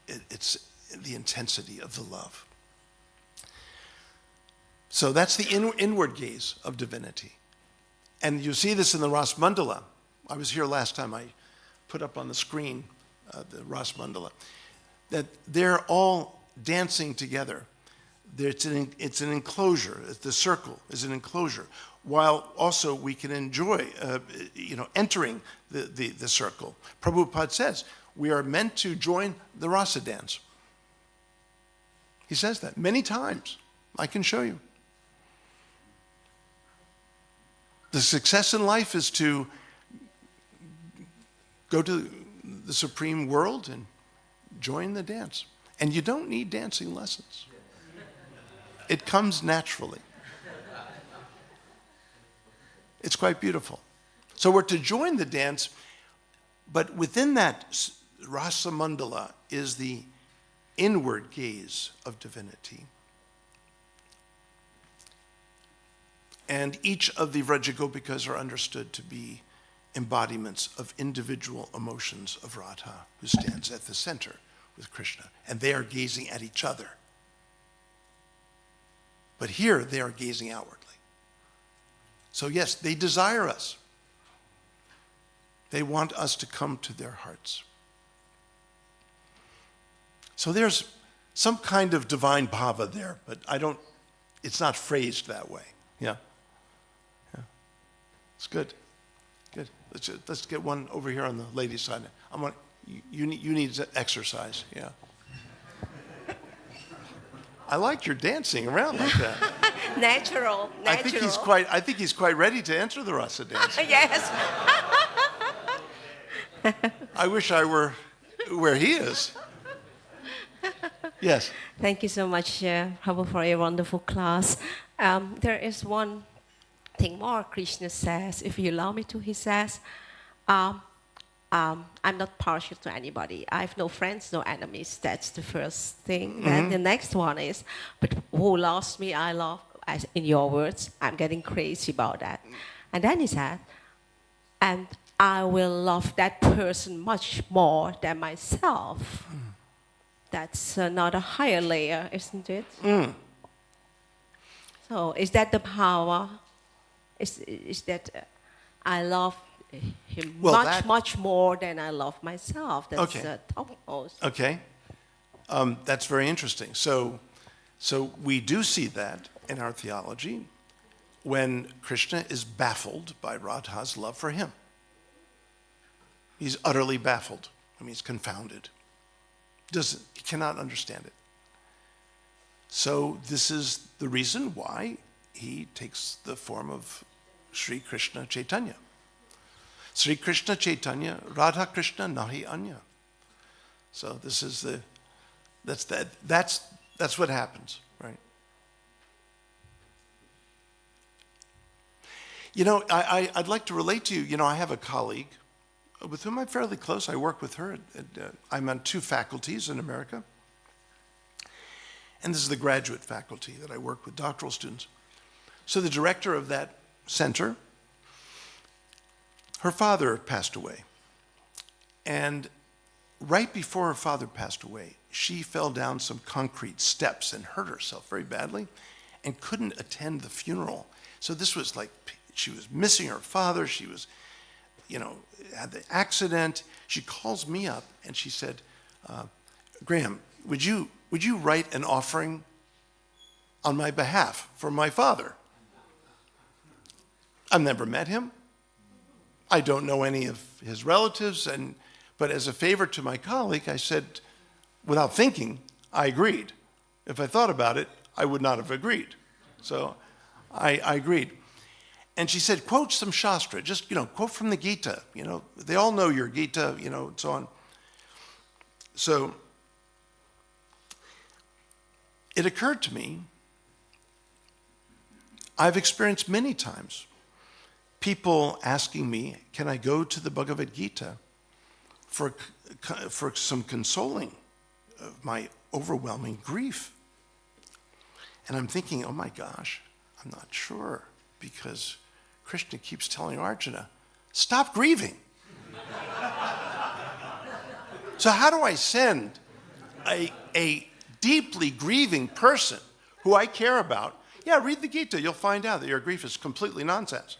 the intensity of the love. So that's the inward gaze of divinity. And you see this in the Ras Mandala. I was here last time. I put up on the screen the Ras Mandala. That they're all dancing together. It's an enclosure. The circle is an enclosure. While also we can enjoy, entering the circle. Prabhupada says, we are meant to join the rasa dance. He says that many times. I can show you. The success in life is to go to the supreme world and join the dance. And you don't need dancing lessons. It comes naturally. It's quite beautiful. So we're to join the dance, but within that rasa mandala is the inward gaze of divinity. And each of the Vrajagopikas are understood to be embodiments of individual emotions of Radha, who stands at the center with Krishna. And they are gazing at each other. But here they are gazing outwardly. So yes, they desire us. They want us to come to their hearts. So there's some kind of divine bhava there, but it's not phrased that way. Yeah. It's good. Good. Let's get one over here on the ladies' side. You need exercise. Yeah. I like your dancing around like that. Natural. I think he's quite ready to enter the rasa dance. Yes. I wish I were where he is. Yes. Thank you so much, Prabhu, for a wonderful class. There is one thing more Krishna says. If you allow me to, he says, I'm not partial to anybody. I have no friends, no enemies. That's the first thing. Mm-hmm. Then the next one is, but who loves me, I love. As in your words, I'm getting crazy about that. And then he said, and I will love that person much more than myself. Mm. That's another higher layer, isn't it? Mm. So is that the power? Is that I love him much more than I love myself? That's okay. Topmost. Okay. That's very interesting. So we do see that in our theology when Krishna is baffled by Radha's love for him. He's utterly baffled. I mean, he's confounded. He cannot understand it. So this is the reason why he takes the form of Sri Krishna Chaitanya. Sri Krishna Chaitanya, Radha Krishna Nahi Anya. So this is that's what happens, right? You know, I'd like to relate to you. You know, I have a colleague with whom I'm fairly close. I work with her. I'm on 2 faculties in America. And this is the graduate faculty that I work with, doctoral students. So the director of that center, her father passed away. And right before her father passed away, she fell down some concrete steps and hurt herself very badly and couldn't attend the funeral. So this was like, she was missing her father. She was, had the accident. She calls me up and she said, Graham, would you write an offering on my behalf for my father? I've never met him. I don't know any of his relatives, but as a favor to my colleague, I said, without thinking, I agreed. If I thought about it, I would not have agreed. So I agreed. And she said, quote some Shastra, just, quote from the Gita. They all know your Gita, and so on. So it occurred to me, I've experienced many times people asking me, can I go to the Bhagavad Gita for some consoling of my overwhelming grief? And I'm thinking, oh my gosh, I'm not sure, because Krishna keeps telling Arjuna, stop grieving. So how do I send a deeply grieving person who I care about? Yeah, read the Gita. You'll find out that your grief is completely nonsense.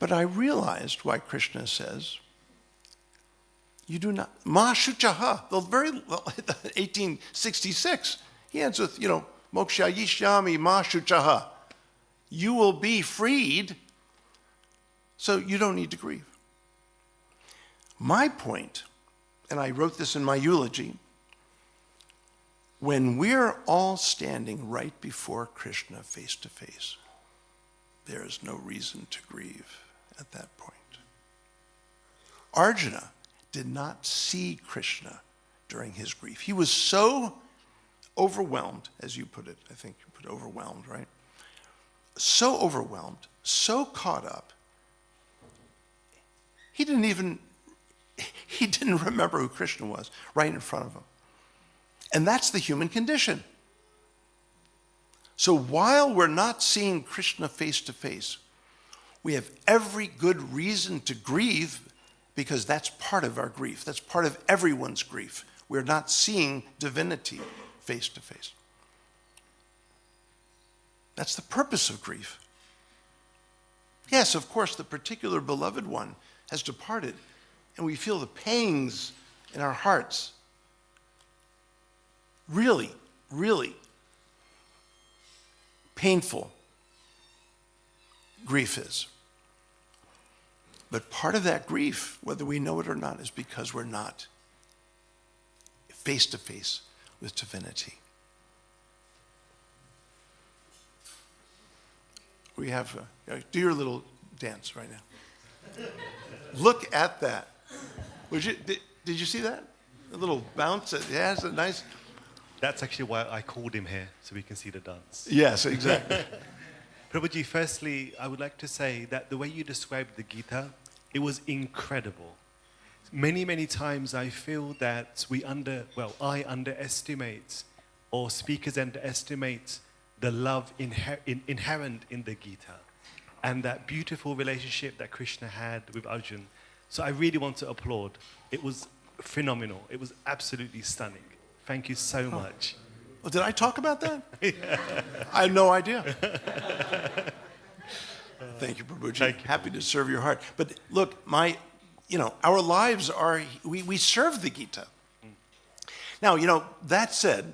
But I realized why Krishna says, you do not, ma shuchaha, the very 1866, he ends with, moksha yishyami ma shuchaha. You will be freed, so you don't need to grieve. My point, and I wrote this in my eulogy, when we're all standing right before Krishna face to face, there is no reason to grieve at that point. Arjuna did not see Krishna during his grief. He was so overwhelmed, as you put it, I think you put overwhelmed, right? So overwhelmed, so caught up, he didn't remember who Krishna was right in front of him. And that's the human condition. So while we're not seeing Krishna face to face, we have every good reason to grieve, because that's part of our grief. That's part of everyone's grief. We're not seeing divinity face to face. That's the purpose of grief. Yes, of course, the particular beloved one has departed, and we feel the pangs in our hearts. Really, really painful grief is. But part of that grief, whether we know it or not, is because we're not face to face with divinity. We have, do your little dance right now. Look at that. Did you see that? A little bounce? Yeah, it's a nice. That's actually why I called him here, so we can see the dance. Yes, exactly. Prabhuji, firstly, I would like to say that the way you described the Gita, it was incredible. Many, many times I feel that I underestimate, or speakers underestimate, the love inherent in the Gita, and that beautiful relationship that Krishna had with Arjuna. So I really want to applaud. It was phenomenal. It was absolutely stunning. Thank you so much. Well, did I talk about that? I had no idea. Thank you, Prabhuji. Thank you. Happy to serve your heart. But look, our lives are, we serve the Gita. Now, that said,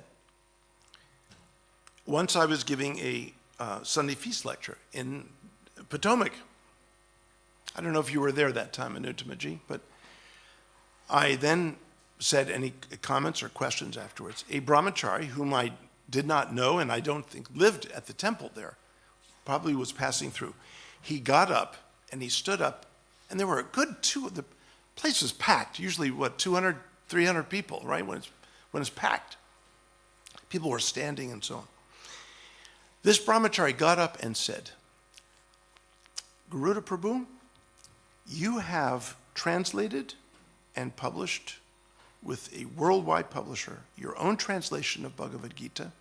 once I was giving a Sunday feast lecture in Potomac. I don't know if you were there that time, Anutamaji, but I then said, any comments or questions afterwards? A brahmachari whom I did not know and I don't think lived at the temple there, probably was passing through. He got up and he stood up, and there were a good the place was packed, usually 200, 300 people, right, when it's packed. People were standing and so on. This brahmachari got up and said, Garuda Prabhu, you have translated and published with a worldwide publisher your own translation of Bhagavad Gita.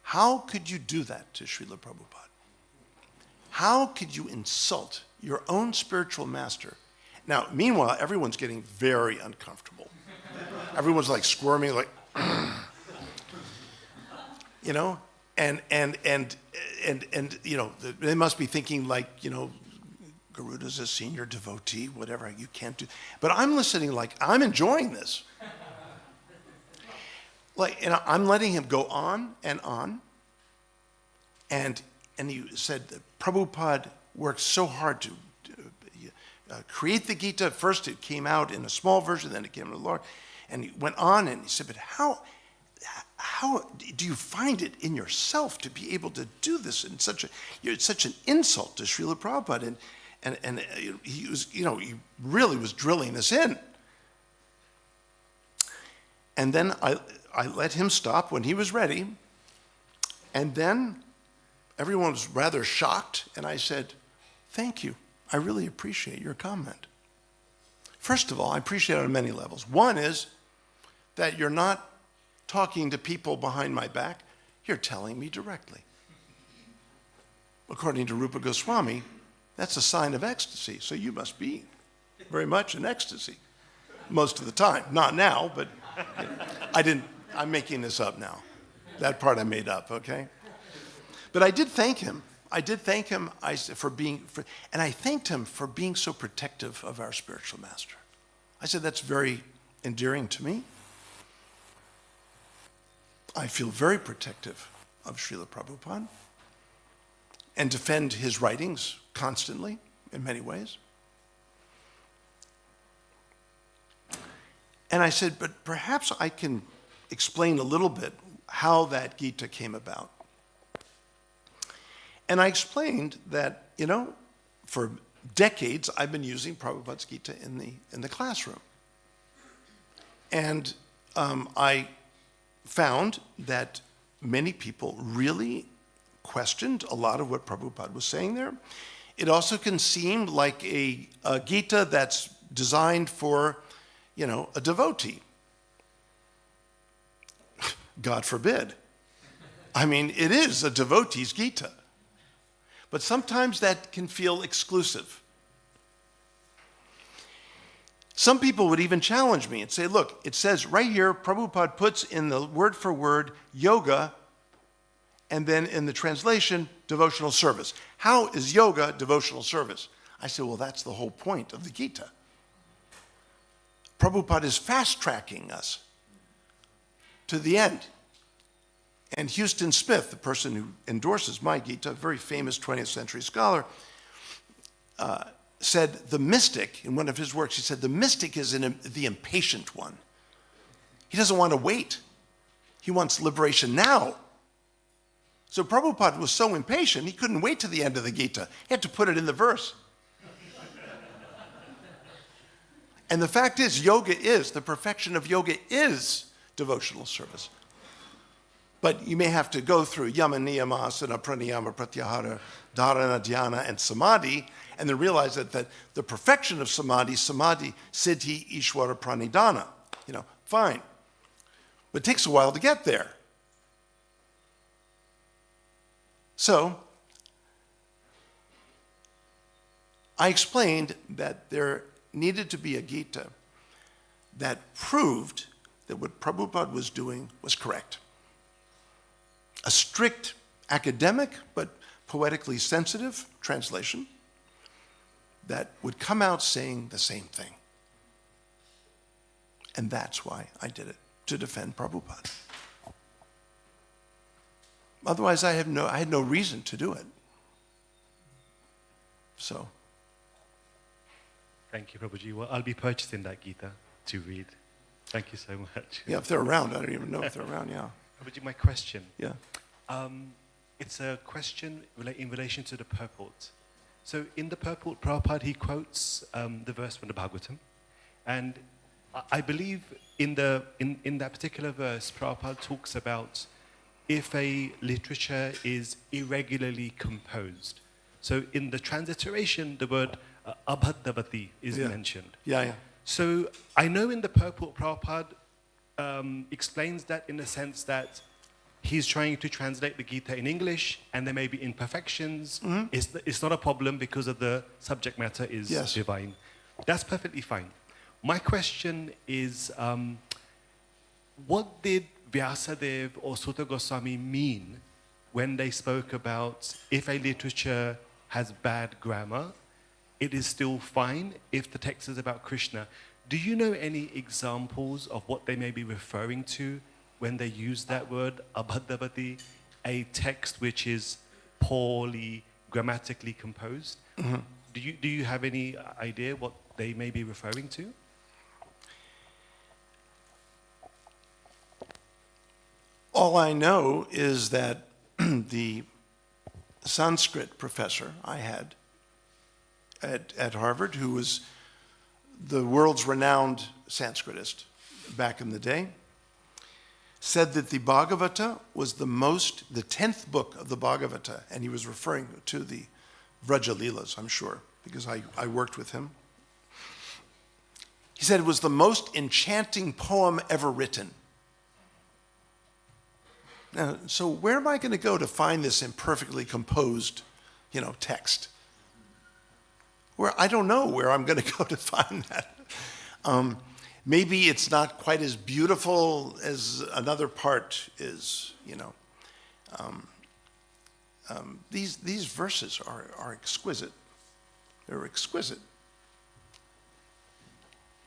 How could you do that to Srila Prabhupada? How could you insult your own spiritual master? Now, meanwhile, everyone's getting very uncomfortable. Everyone's like squirming, like, and they must be thinking like, Garuda's a senior devotee, whatever, you can't do. But I'm listening like, I'm enjoying this. I'm letting him go on. And he said that Prabhupada worked so hard to create the Gita. First it came out in a small version, then it came to the Lord. And he went on and he said, but how do you find it in yourself to be able to do this in it's such an insult to Srila Prabhupada? And he was, he really was drilling this in. And then I let him stop when he was ready. And then everyone was rather shocked. And I said, thank you. I really appreciate your comment. First of all, I appreciate it on many levels. One is that you're not talking to people behind my back. You're telling me directly. According to Rupa Goswami, that's a sign of ecstasy. So you must be very much in ecstasy most of the time. Not now, but I'm making this up now. That part I made up, okay? But I did thank him. I thanked him for being so protective of our spiritual master. I said, that's very endearing to me. I feel very protective of Srila Prabhupada and defend his writings constantly in many ways. And I said, but perhaps I can explain a little bit how that Gita came about. And I explained that, for decades I've been using Prabhupada's Gita in the classroom. And I found that many people really questioned a lot of what Prabhupada was saying there. It also can seem like a Gita that's designed for, a devotee. God forbid. I mean, it is a devotee's Gita. But sometimes that can feel exclusive. Some people would even challenge me and say, look, it says right here, Prabhupada puts in the word for word yoga, and then in the translation, devotional service. How is yoga devotional service? I said, well, that's the whole point of the Gita. Prabhupada is fast-tracking us to the end. And Houston Smith, the person who endorses my Gita, a very famous 20th century scholar, said the mystic, in one of his works, he said the mystic is the impatient one. He doesn't want to wait. He wants liberation now. So Prabhupada was so impatient, he couldn't wait to the end of the Gita. He had to put it in the verse. And the fact is, the perfection of yoga is devotional service. But you may have to go through yama, niyama, asana, pranayama, pratyahara, dharana, dhyana, and samadhi, and then realize that the perfection of samadhi, siddhi, ishvara, pranidhana, fine. But it takes a while to get there. So, I explained that there needed to be a Gita that proved that what Prabhupada was doing was correct. A strict academic but poetically sensitive translation that would come out saying the same thing. And that's why I did it, to defend Prabhupada. Otherwise, I had no reason to do it. So. Thank you, Prabhuji. Well, I'll be purchasing that Gita to read. Thank you so much. Yeah, if they're around. I don't even know if they're around, yeah. Prabhuji, my question. Yeah. It's a question in relation to the purport. So in the purport, Prabhupada, he quotes the verse from the Bhagavatam. And I believe in that particular verse, Prabhupada talks about if a literature is irregularly composed. So in the transliteration, the word abhaddavati is mentioned. Yeah. So I know in the purport, Prabhupada explains that in the sense that he's trying to translate the Gita in English, and there may be imperfections. Mm-hmm. It's not a problem because of the subject matter is divine. That's perfectly fine. My question is, what did Vyasadeva or Sutta Goswami mean when they spoke about if a literature has bad grammar, it is still fine if the text is about Krishna? Do you know any examples of what they may be referring to when they use that word, abhaddavati, a text which is poorly grammatically composed? Mm-hmm. Do you have any idea what they may be referring to? All I know is that the Sanskrit professor I had at Harvard, who was the world's renowned Sanskritist back in the day, said that the Bhagavata was the 10th book of the Bhagavata, and he was referring to the Vraja Lilas, I'm sure, because I worked with him. He said it was the most enchanting poem ever written. Now, so where am I going to go to find this imperfectly composed, text? I don't know where I'm going to go to find that. Maybe it's not quite as beautiful as another part is, These verses are exquisite. They're exquisite.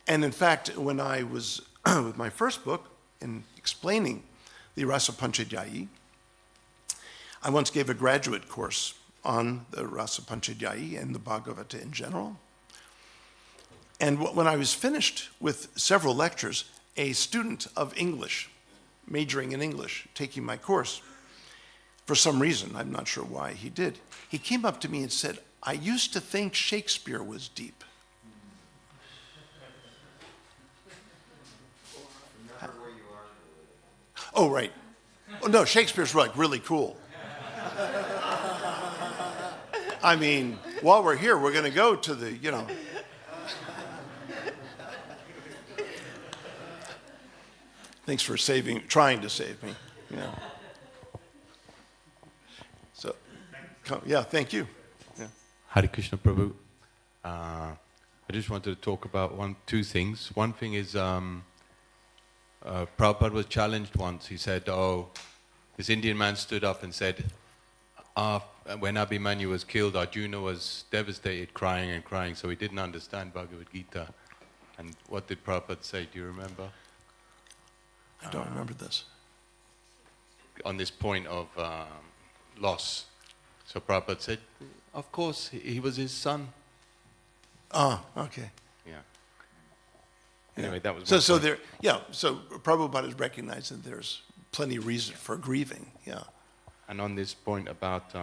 And in fact, when I was with my first book in explaining the Rasa Panchadhyayi, I once gave a graduate course on the Rasa Panchadhyayi and the Bhagavata in general. And when I was finished with several lectures, a student of English majoring in English, taking my course. For some reason, I'm not sure why he did. He came up to me and said, I used to think Shakespeare was deep. Oh, right. Oh, no, Shakespeare's like really cool. I mean, while we're here, we're going to go to the, you know. Thanks for trying to save me. Yeah. So, yeah, thank you. Yeah. Hare Krishna Prabhu. I just wanted to talk about two things. One thing is, Prabhupada was challenged once. He said, this Indian man stood up and said, when Abhimanyu was killed, Arjuna was devastated, crying and crying, so he didn't understand Bhagavad Gita. And what did Prabhupada say? Do you remember? I don't remember this. On this point of loss. So Prabhupada said, of course, he was his son. Ah, okay. Yeah. Anyway, that was so there. Yeah. So Prabhupada is recognizing there's plenty of reason for grieving. Yeah. And on this point about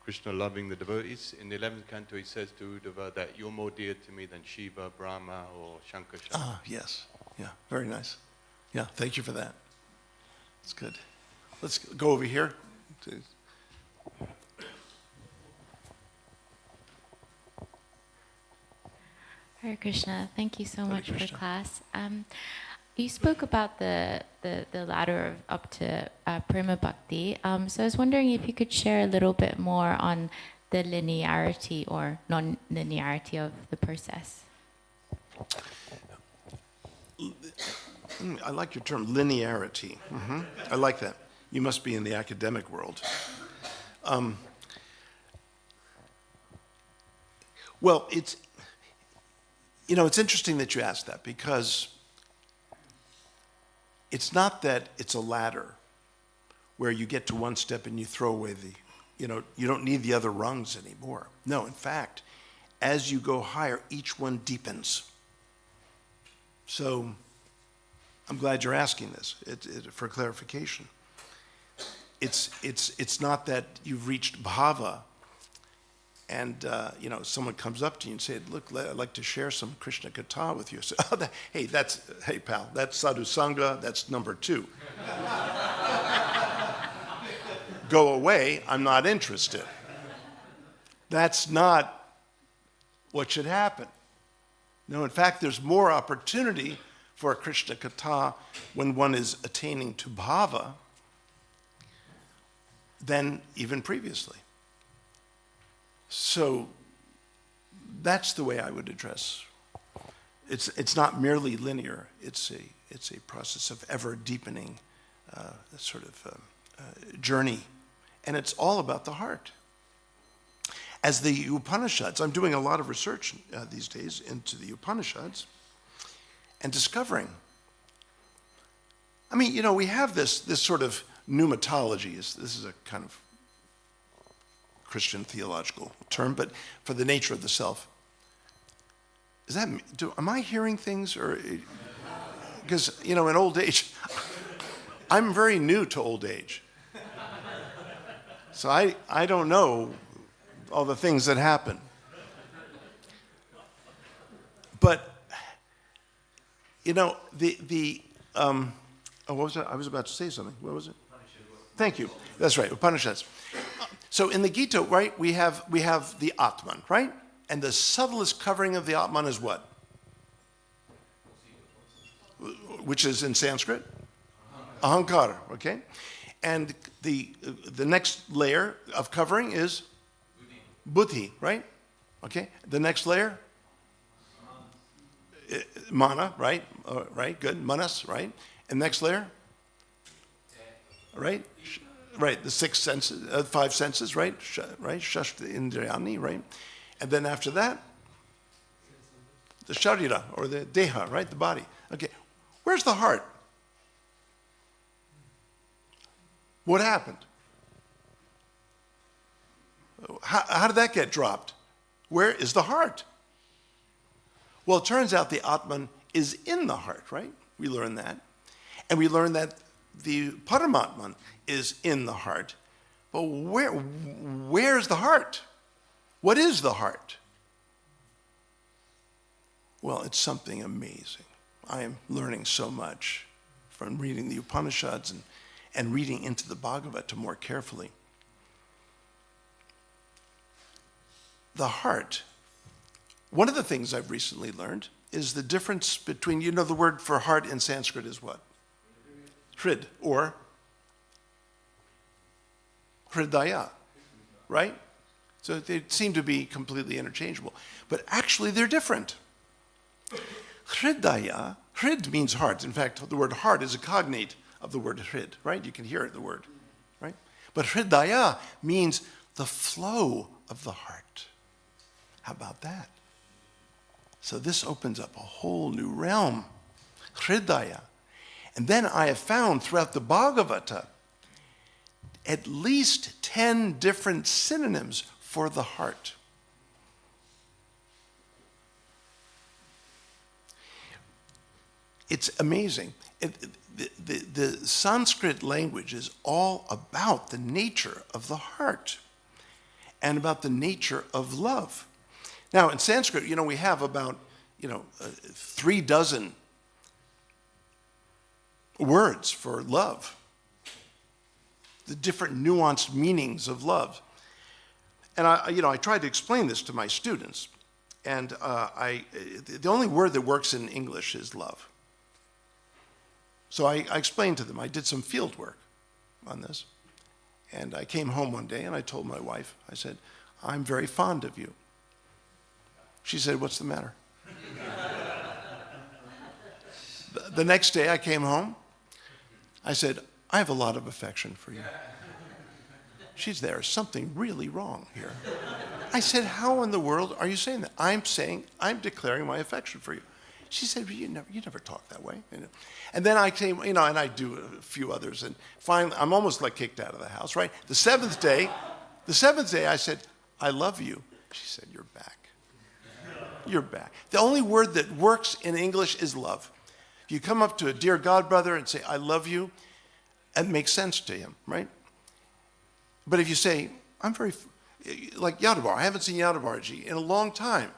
Krishna loving the devotees, in the 11th canto he says to Uddhava that you're more dear to me than Shiva, Brahma, or Shankar. Ah, yes. Yeah. Very nice. Yeah. Thank you for that. That's good. Let's go over here. Hare Krishna, thank you so Hare much Krishna. for class. You spoke about the ladder up to Prema Bhakti. So I was wondering if you could share a little bit more on the linearity or non-linearity of the process. I like your term, linearity. I like that. You must be in the academic world. Well, it's interesting that you asked that, because it's not that it's a ladder where you get to one step and you throw away you don't need the other rungs anymore. No, in fact, as you go higher, each one deepens. So I'm glad you're asking this for clarification. It's not that you've reached bhava and someone comes up to you and says, look, I'd like to share some Krishna Katha with you. So, hey pal, that's sadhu sangha, that's number 2. Go away, I'm not interested. That's not what should happen. No, in fact, there's more opportunity for a Krishna Katha when one is attaining to bhava than even previously. So that's the way I would address. It's not merely linear. It's a process of ever deepening journey, and it's all about the heart. As the Upanishads, I'm doing a lot of research these days into the Upanishads and discovering. I mean, we have this sort of pneumatology. This is a kind of Christian theological term, but for the nature of the self. Am I hearing things, or because in old age, I'm very new to old age, so I don't know all the things that happen. But what was it? I was about to say something. What was it? Thank you. That's right, Upanishads. So in the Gita, right, we have the Atman, right? And the subtlest covering of the Atman is what? Which is in Sanskrit? Ahankara, okay? And the next layer of covering is Buddhi, right? Okay? The next layer? Mana, right? Right, good. Manas, right? And next layer? Right? Right, the 6 senses, 5 senses, right? Right, Shashta Indriyani, right? And then after that, the Sharira, or the Deha, right? The body. Okay, where's the heart? What happened? How did that get dropped? Where is the heart? Well, it turns out the Atman is in the heart, right? We learn that. And we learn that the Paramatman is in the heart. But where's the heart? What is the heart? Well, it's something amazing. I am learning so much from reading the Upanishads and reading into the Bhagavata more carefully. The heart, one of the things I've recently learned is the difference between, you know, the word for heart in Sanskrit is what? Hrid, or Hridaya, right? So they seem to be completely interchangeable. But actually they're different. Hridaya, hrid means heart. In fact, the word heart is a cognate of the word hrid, right? You can hear it, the word, right? But hridaya means the flow of the heart. How about that? So this opens up a whole new realm, hridaya. And then I have found throughout the Bhagavata at least 10 different synonyms for the heart. It's amazing. The Sanskrit language is all about the nature of the heart and about the nature of love. Now, in Sanskrit, you know, we have about, 3 dozen words for love, the different nuanced meanings of love. And I tried to explain this to my students, and the only word that works in English is love. So I explained to them, I did some field work on this, and I came home one day and I told my wife, I said, I'm very fond of you. She said, what's the matter? The next day I came home, I said, I have a lot of affection for you. She's there, something really wrong here. I said, how in the world are you saying that? I'm declaring my affection for you. She said, well, you never talk that way. And then I came, and I do a few others, and finally, I'm almost like kicked out of the house, right? The seventh day I said, I love you. She said, you're back. You're back. The only word that works in English is love. If you come up to a dear God brother and say, I love you, it makes sense to him, right? But if you say, like Yadavar, I haven't seen Yadavarji in a long time,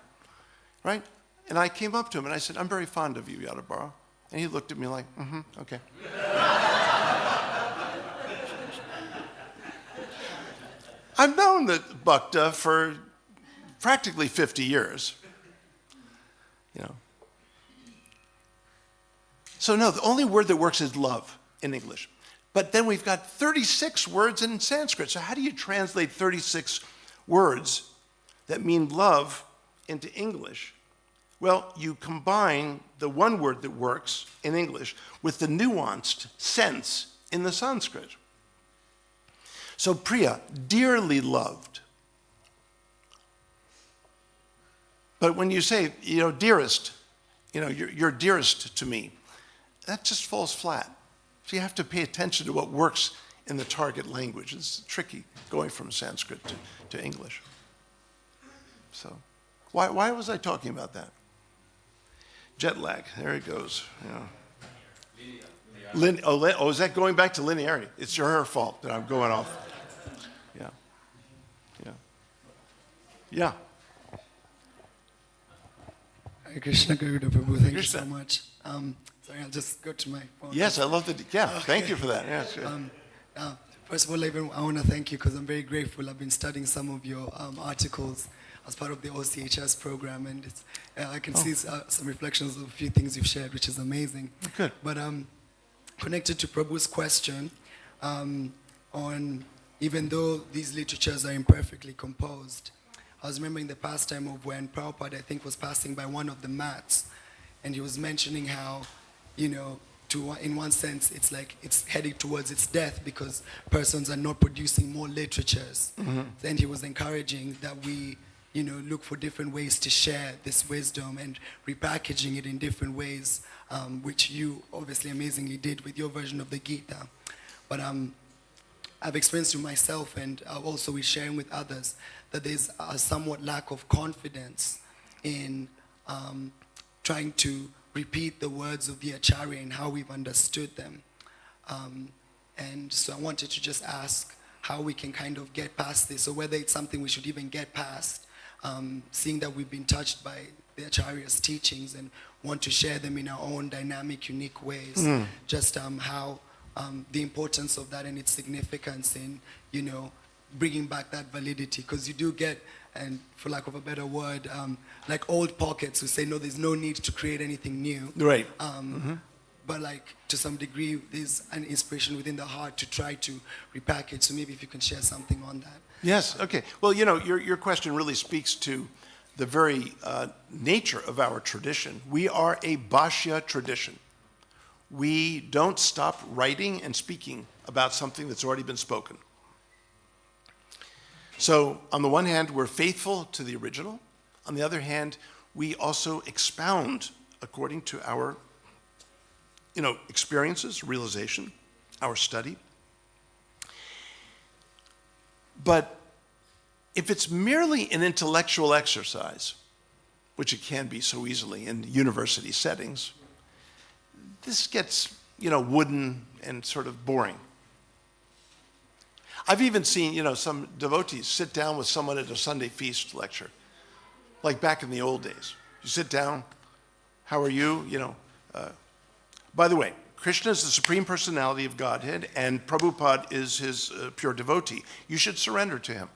right? And I came up to him and I said, I'm very fond of you, Yadavar. And he looked at me like, okay. I've known that Bhakta for practically 50 years. So no, the only word that works is love in English. But then we've got 36 words in Sanskrit. So how do you translate 36 words that mean love into English? Well, you combine the one word that works in English with the nuanced sense in the Sanskrit. So Priya, dearly loved. But when you say, dearest, you're dearest to me, that just falls flat. So you have to pay attention to what works in the target language. It's tricky going from Sanskrit to English. So why was I talking about that? Jet lag, there it goes. Is that going back to linearity? It's her fault that I'm going off. Yeah. Hare Krishna, Garuda Prabhu, thank you so Krishna. much. Sorry, I'll just go to my phone. Yes, I love Okay. Thank you for that. Yes. First of all, I want to thank you because I'm very grateful. I've been studying some of your articles as part of the OCHS program, and I can see some reflections of a few things you've shared, which is amazing. Good. But connected to Prabhu's question on even though these literatures are imperfectly composed, I was remembering the past time of when Prabhupada, I think, was passing by one of the mats, and he was mentioning how, in one sense, it's like it's heading towards its death because persons are not producing more literatures. Mm-hmm. Then he was encouraging that we, look for different ways to share this wisdom and repackaging it in different ways, which you obviously amazingly did with your version of the Gita. But I've experienced through myself and also with sharing with others that there's a somewhat lack of confidence in trying to repeat the words of the Acharya and how we've understood them. And so I wanted to just ask how we can kind of get past this, or whether it's something we should even get past, seeing that we've been touched by the Acharya's teachings and want to share them in our own dynamic, unique ways. Just how the importance of that and its significance in, you know, bringing back that validity. Because you do get, and for lack of a better word, like old pockets who say, no, there's no need to create anything new. Right. But like to some degree, there's an inspiration within the heart to try to repackage. So maybe if you can share something on that. Yes, okay. Well, you know, your question really speaks to the very nature of our tradition. We are a Bhashya tradition. We don't stop writing and speaking about something that's already been spoken. So on the one hand, we're faithful to the original. On the other hand, we also expound according to our, you know, experiences, realization, our study. But if it's merely an intellectual exercise, which it can be so easily in university settings, this gets, you know, wooden and sort of boring. I've even seen, you know, some devotees sit down with someone at a Sunday feast lecture, like back in the old days. You sit down, how are you? You know, by the way, Krishna is the Supreme Personality of Godhead, and Prabhupada is his pure devotee. You should surrender to him.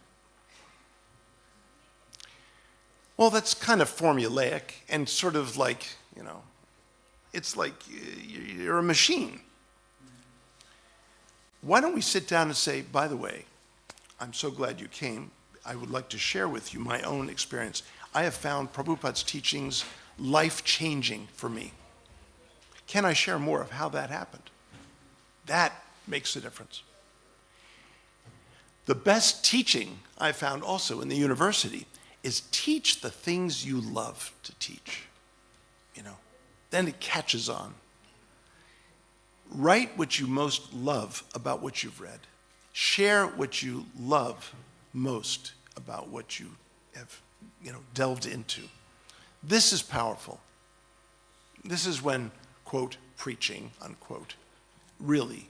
Well, that's kind of formulaic and sort of like, you know, it's like you're a machine. Why don't we sit down and say, by the way, I'm so glad you came. I would like to share with you my own experience. I have found Prabhupada's teachings life-changing for me. Can I share more of how that happened? That makes a difference. The best teaching I found also in the university is teach the things you love to teach, you know. Then it catches on. Write what you most love about what you've read. Share what you love most about what you have, you know, delved into. This is powerful. This is when, quote, preaching, unquote, really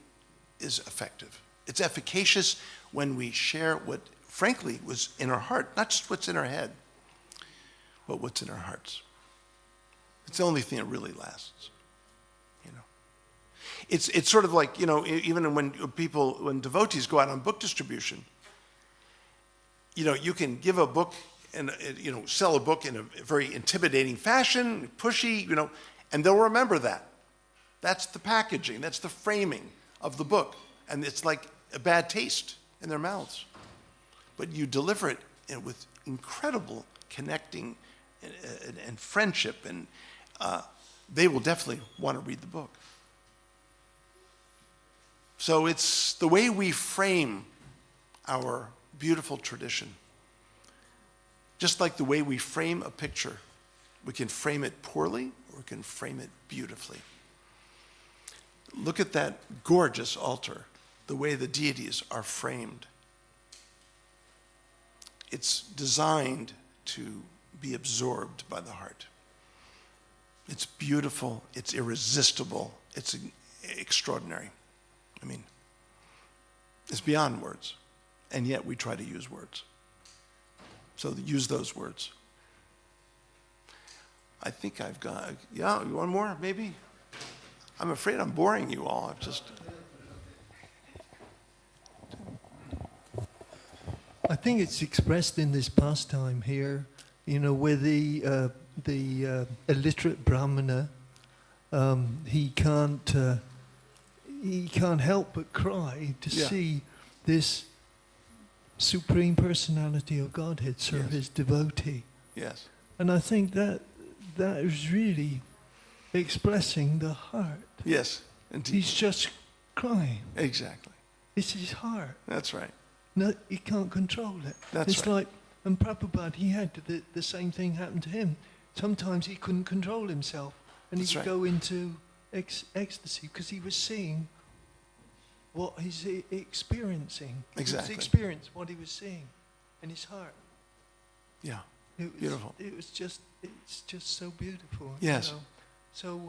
is effective. It's efficacious when we share what, frankly, was in our heart, not just what's in our head, but what's in our hearts. It's the only thing that really lasts, you know. It's sort of like, you know, even when devotees go out on book distribution, you know, you can give a book and, you know, sell a book in a very intimidating fashion, pushy, you know, and they'll remember that. That's the packaging, that's the framing of the book. And it's like a bad taste in their mouths. But you deliver it with incredible connecting and friendship, and they will definitely want to read the book. So it's the way we frame our beautiful tradition. Just like the way we frame a picture. We can frame it poorly, or we can frame it beautifully. Look at that gorgeous altar, the way the deities are framed. It's designed to be absorbed by the heart. It's beautiful, it's irresistible, it's extraordinary. I mean, it's beyond words, and yet we try to use words. So use those words. I think I've got, yeah, one more, maybe? I'm afraid I'm boring you all. I've just... I think it's expressed in this pastime here, you know, where the illiterate brahmana, he can't help but cry to see this Supreme Personality of Godhead serve his devotee. Yes. And I think that is really expressing the heart. Yes, indeed. He's just crying. Exactly. It's his heart. That's right. No, he can't control it. That's it's right. like, and Prabhupada, he had the same thing happen to him. Sometimes he couldn't control himself, and he would go into ecstasy because he was seeing what he's experiencing. Exactly. He was experiencing what he was seeing in his heart. Yeah. It was, Beautiful. It's just so beautiful. Yes. You know? So,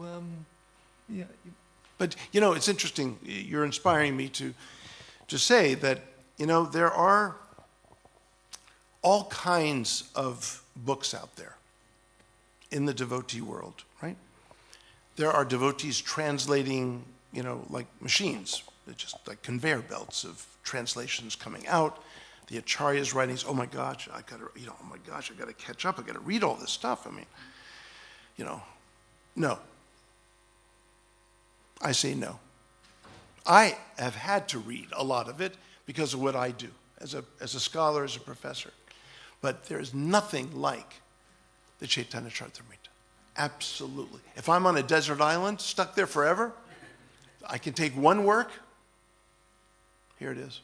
yeah, But, you know, it's interesting. You're inspiring me to say that, you know, there are all kinds of books out there in the devotee world, right? There are devotees translating, you know, like machines. They're just like conveyor belts of translations coming out. The acharyas writing, oh my gosh, I gotta catch up. I gotta read all this stuff. I mean, you know, no. I say no. I have had to read a lot of it because of what I do as a scholar, as a professor. But there is nothing like the Chaitanya Charitamrta. Absolutely. If I'm on a desert island, stuck there forever, I can take one work. Here it is.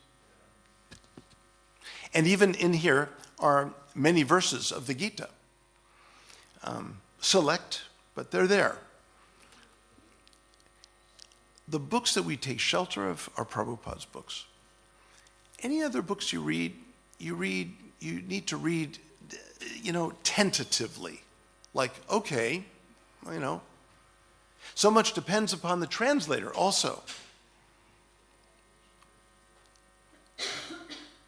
And even in here are many verses of the Gita. Select, but they're there. The books that we take shelter of are Prabhupada's books. Any other books you need to read, you know, tentatively. Like, okay, you know. So much depends upon the translator also.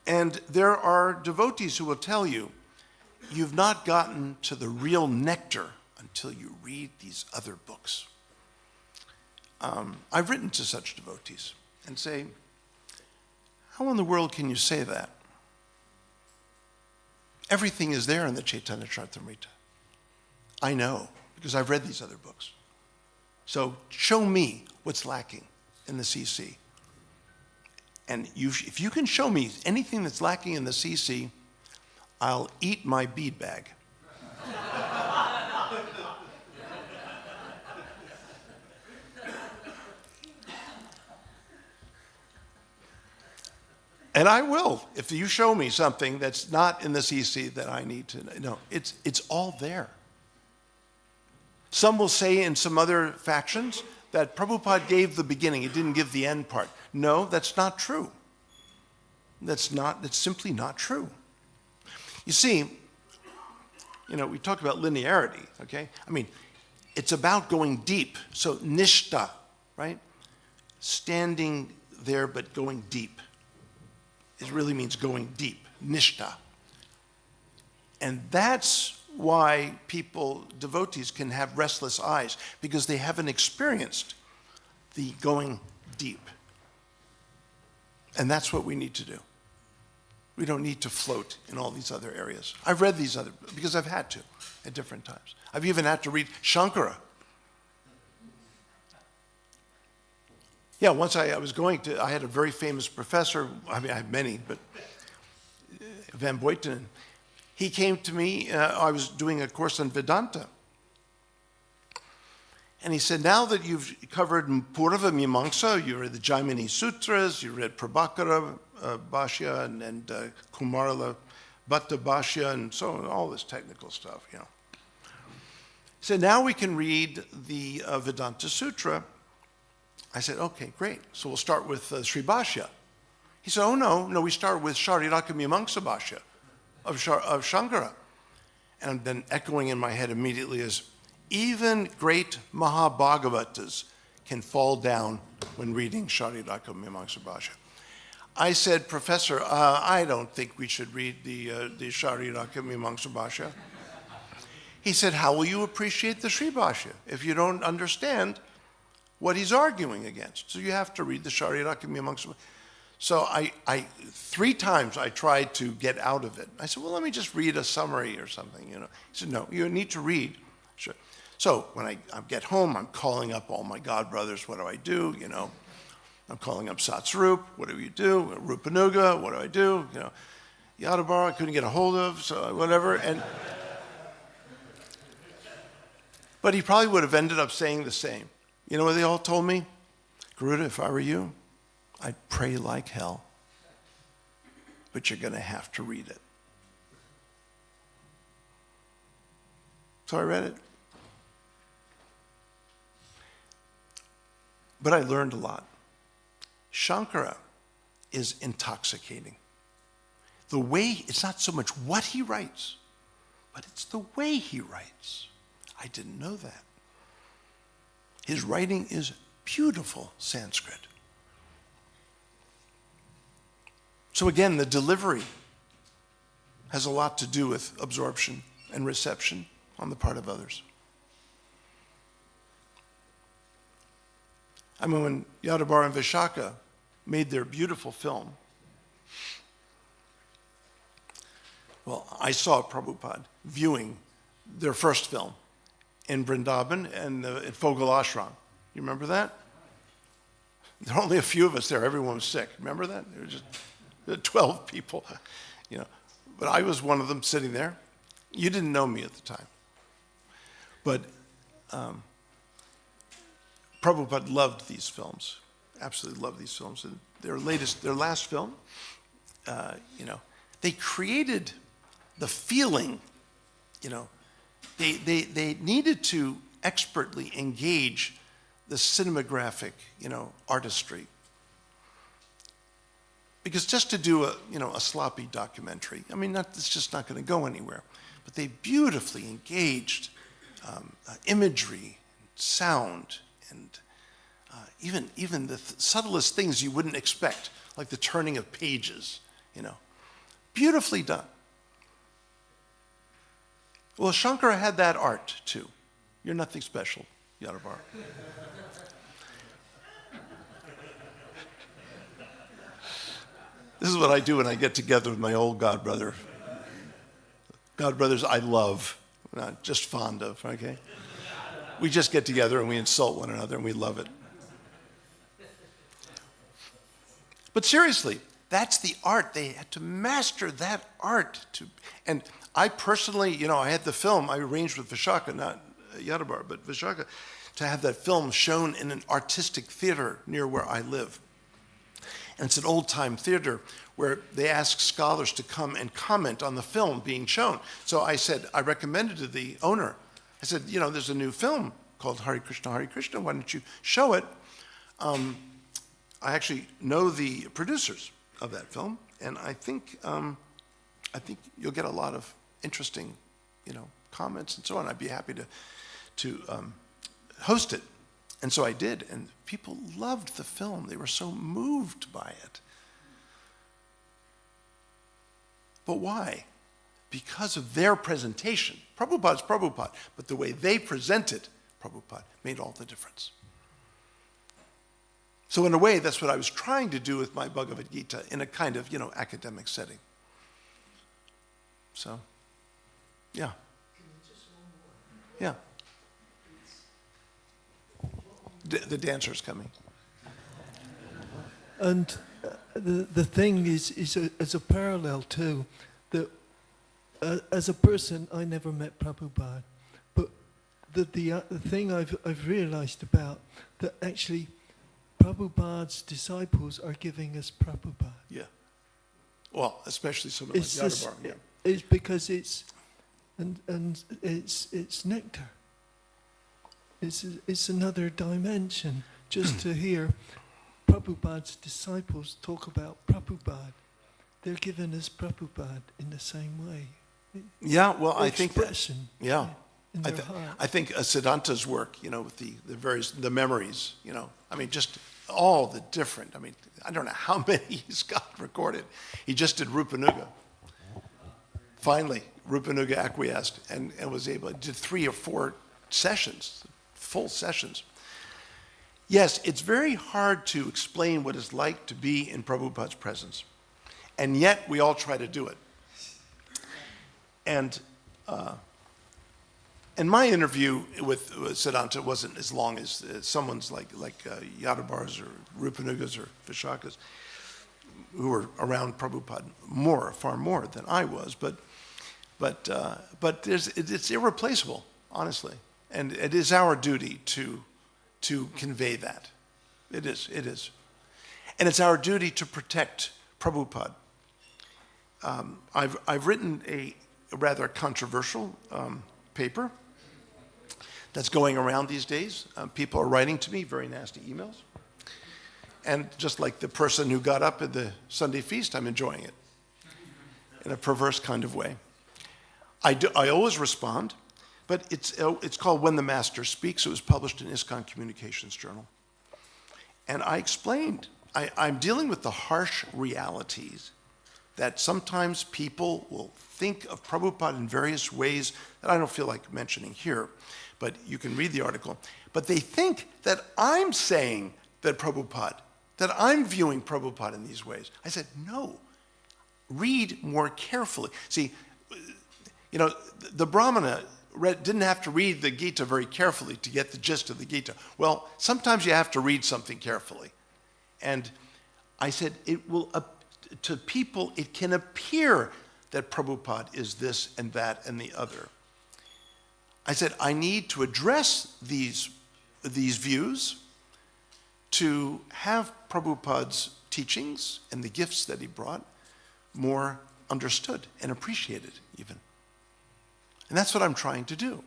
And there are devotees who will tell you, you've not gotten to the real nectar until you read these other books. I've written to such devotees and say, how in the world can you say that? Everything is there in the Chaitanya Charitamrta. I know, because I've read these other books. So show me what's lacking in the CC. And if you can show me anything that's lacking in the CC, I'll eat my bead bag. And I will, if you show me something that's not in the CC that I need to know. It's all there. Some will say in some other factions that Prabhupada gave the beginning, he didn't give the end part. No, that's not true. That's simply not true. You see, you know, we talk about linearity, okay? I mean, it's about going deep. So nishta, right? Standing there but going deep. It really means going deep, nishta. And that's why devotees can have restless eyes, because they haven't experienced the going deep. And that's what we need to do. We don't need to float in all these other areas. I've read these other, because I've had to at different times. I've even had to read Shankara. Yeah, once I had a very famous professor, I mean, I have many, but Van Buitenen. He came to me, I was doing a course on Vedanta. And he said, now that you've covered Purva Mimamsa, you read the Jaimini Sutras, you read Prabhakara Bhashya and Kumarila Bhatta Bhashya and so on, all this technical stuff, you know. He said, now we can read the Vedanta Sutra. I said, okay, great. So we'll start with Sri Bhashya. He said, oh, no, we start with Shariraka Mimamsa Bhashya of Shankara. And then echoing in my head immediately is, even great Mahabhagavatas can fall down when reading Shariraka Mimamsa Bhashya. I said, Professor, I don't think we should read the Shariraka Mimamsa Bhashya. He said, how will you appreciate the Sri Bhashya if you don't understand what he's arguing against? So you have to read the Shariraka Mimamsa Bhashya. So I 3 times I tried to get out of it. I said, well, let me just read a summary or something, you know. He said, no, you need to read. Sure. So when I get home, I'm calling up all my godbrothers. What do I do? You know, I'm calling up Satsrup. What do you do? Rupanuga. What do I do? You know, Yadabar, I couldn't get a hold of, so whatever. But he probably would have ended up saying the same. You know what they all told me? Garuda, if I were you, I'd pray like hell, but you're going to have to read it. So I read it. But I learned a lot. Shankara is intoxicating. The way, it's not so much what he writes, but it's the way he writes. I didn't know that. His writing is beautiful Sanskrit. So again, the delivery has a lot to do with absorption and reception on the part of others. I mean, when Yadavar and Vishaka made their beautiful film, well, I saw Prabhupada viewing their first film in Vrindavan and at Fogel Ashram. You remember that? There were only a few of us there. Everyone was sick. Remember that? There were just 12 people, you know. But I was one of them sitting there. You didn't know me at the time. But Prabhupada loved these films, absolutely loved these films. And their last film, you know, they created the feeling, you know, they needed to expertly engage the cinematographic, you know, artistry. Because just to do a sloppy documentary, I mean, it's just not going to go anywhere. But they beautifully engaged imagery, sound, and even the subtlest things you wouldn't expect, like the turning of pages, you know. Beautifully done. Well, Shankara had that art too. You're nothing special, Yadavar. This is what I do when I get together with my old godbrother. Godbrothers I love, not just fond of, okay? We just get together and we insult one another and we love it. But seriously, that's the art. They had to master that art. And I personally, you know, I had the film, I arranged with Vishaka, not Yadavar, but Vishaka, to have that film shown in an artistic theater near where I live. And it's an old-time theater where they ask scholars to come and comment on the film being shown. So I said, I recommended to the owner, I said, you know, there's a new film called Hare Krishna, why don't you show it? I actually know the producers of that film, and I think you'll get a lot of interesting, you know, comments and so on. I'd be happy to host it. And so I did, and people loved the film. They were so moved by it. But why? Because of their presentation. Prabhupada's Prabhupada, but the way they presented Prabhupada made all the difference. So in a way, that's what I was trying to do with my Bhagavad Gita in a kind of, you know, academic setting. So, yeah. Yeah. The dancer's coming. And the thing is as a parallel too, that as a person, I never met Prabhupada, but the thing I've realized about that actually Prabhupada's disciples are giving us Prabhupada. Yeah. Well, especially someone like Yadavar. Yeah. It's because it's nectar. It's another dimension just to hear Prabhupada's disciples talk about Prabhupada. They're giving us Prabhupada in the same way. Yeah, well, I think that, yeah. In their heart. I think Siddhanta's work, you know, with the memories, you know, I mean, just all the different, I mean, I don't know how many he's got recorded. He just did Rupanuga. Finally, Rupanuga acquiesced and was able, did 3 or 4 sessions, full sessions. Yes, it's very hard to explain what it's like to be in Prabhupada's presence. And yet, we all try to do it. And my interview with Siddhanta wasn't as long as someone's like Yadavar's or Rupanuga's or Vishaka's, who were around Prabhupada far more than I was. But it's irreplaceable, honestly. And it is our duty to convey that. It is. And it's our duty to protect Prabhupada. I've written a rather controversial paper that's going around these days. People are writing to me very nasty emails. And just like the person who got up at the Sunday feast, I'm enjoying it in a perverse kind of way. I always respond But it's called When the Master Speaks. It was published in ISKCON Communications Journal. And I explained, I'm dealing with the harsh realities that sometimes people will think of Prabhupada in various ways that I don't feel like mentioning here, but you can read the article. But they think that I'm saying that I'm viewing Prabhupada in these ways. I said, no, read more carefully. See, you know, the brahmana didn't have to read the Gita very carefully to get the gist of the Gita. Well, sometimes you have to read something carefully. And I said, to people, it can appear that Prabhupada is this and that and the other. I said, I need to address these views, to have Prabhupada's teachings and the gifts that he brought more understood and appreciated even. And that's what I'm trying to do.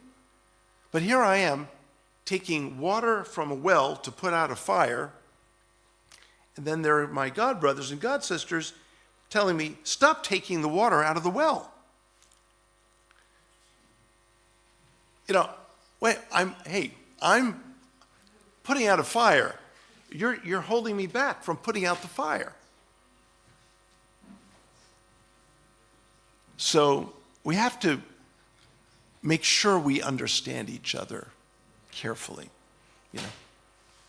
But here I am taking water from a well to put out a fire, and then there are my God brothers and God sisters telling me, stop taking the water out of the well. You know, I'm putting out a fire. You're holding me back from putting out the fire. So we have to make sure we understand each other carefully, you know,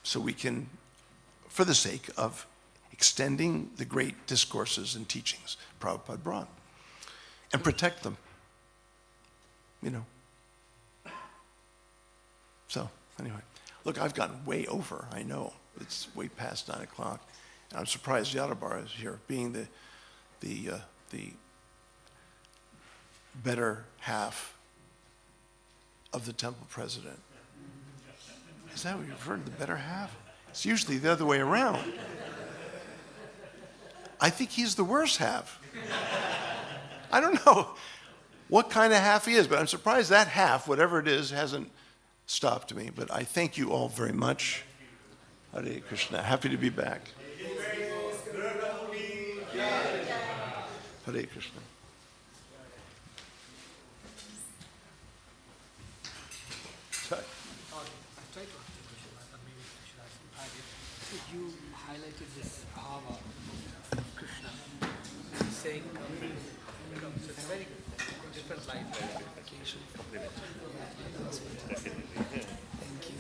so we can, for the sake of extending the great discourses and teachings Prabhupada brought, and protect them, you know. So, anyway, look, I've gotten way over, I know. It's way past 9 o'clock. And I'm surprised Yadabar is here, being the better half of the temple president. Is that what you've heard, the better half? It's usually the other way around. I think he's the worse half. I don't know what kind of half he is, but I'm surprised that half, whatever it is, hasn't stopped me. But I thank you all very much. Hare Krishna. Happy to be back. Hare Krishna. You highlighted this bhava of Krishna, saying, so it's very different life verification. Thank you.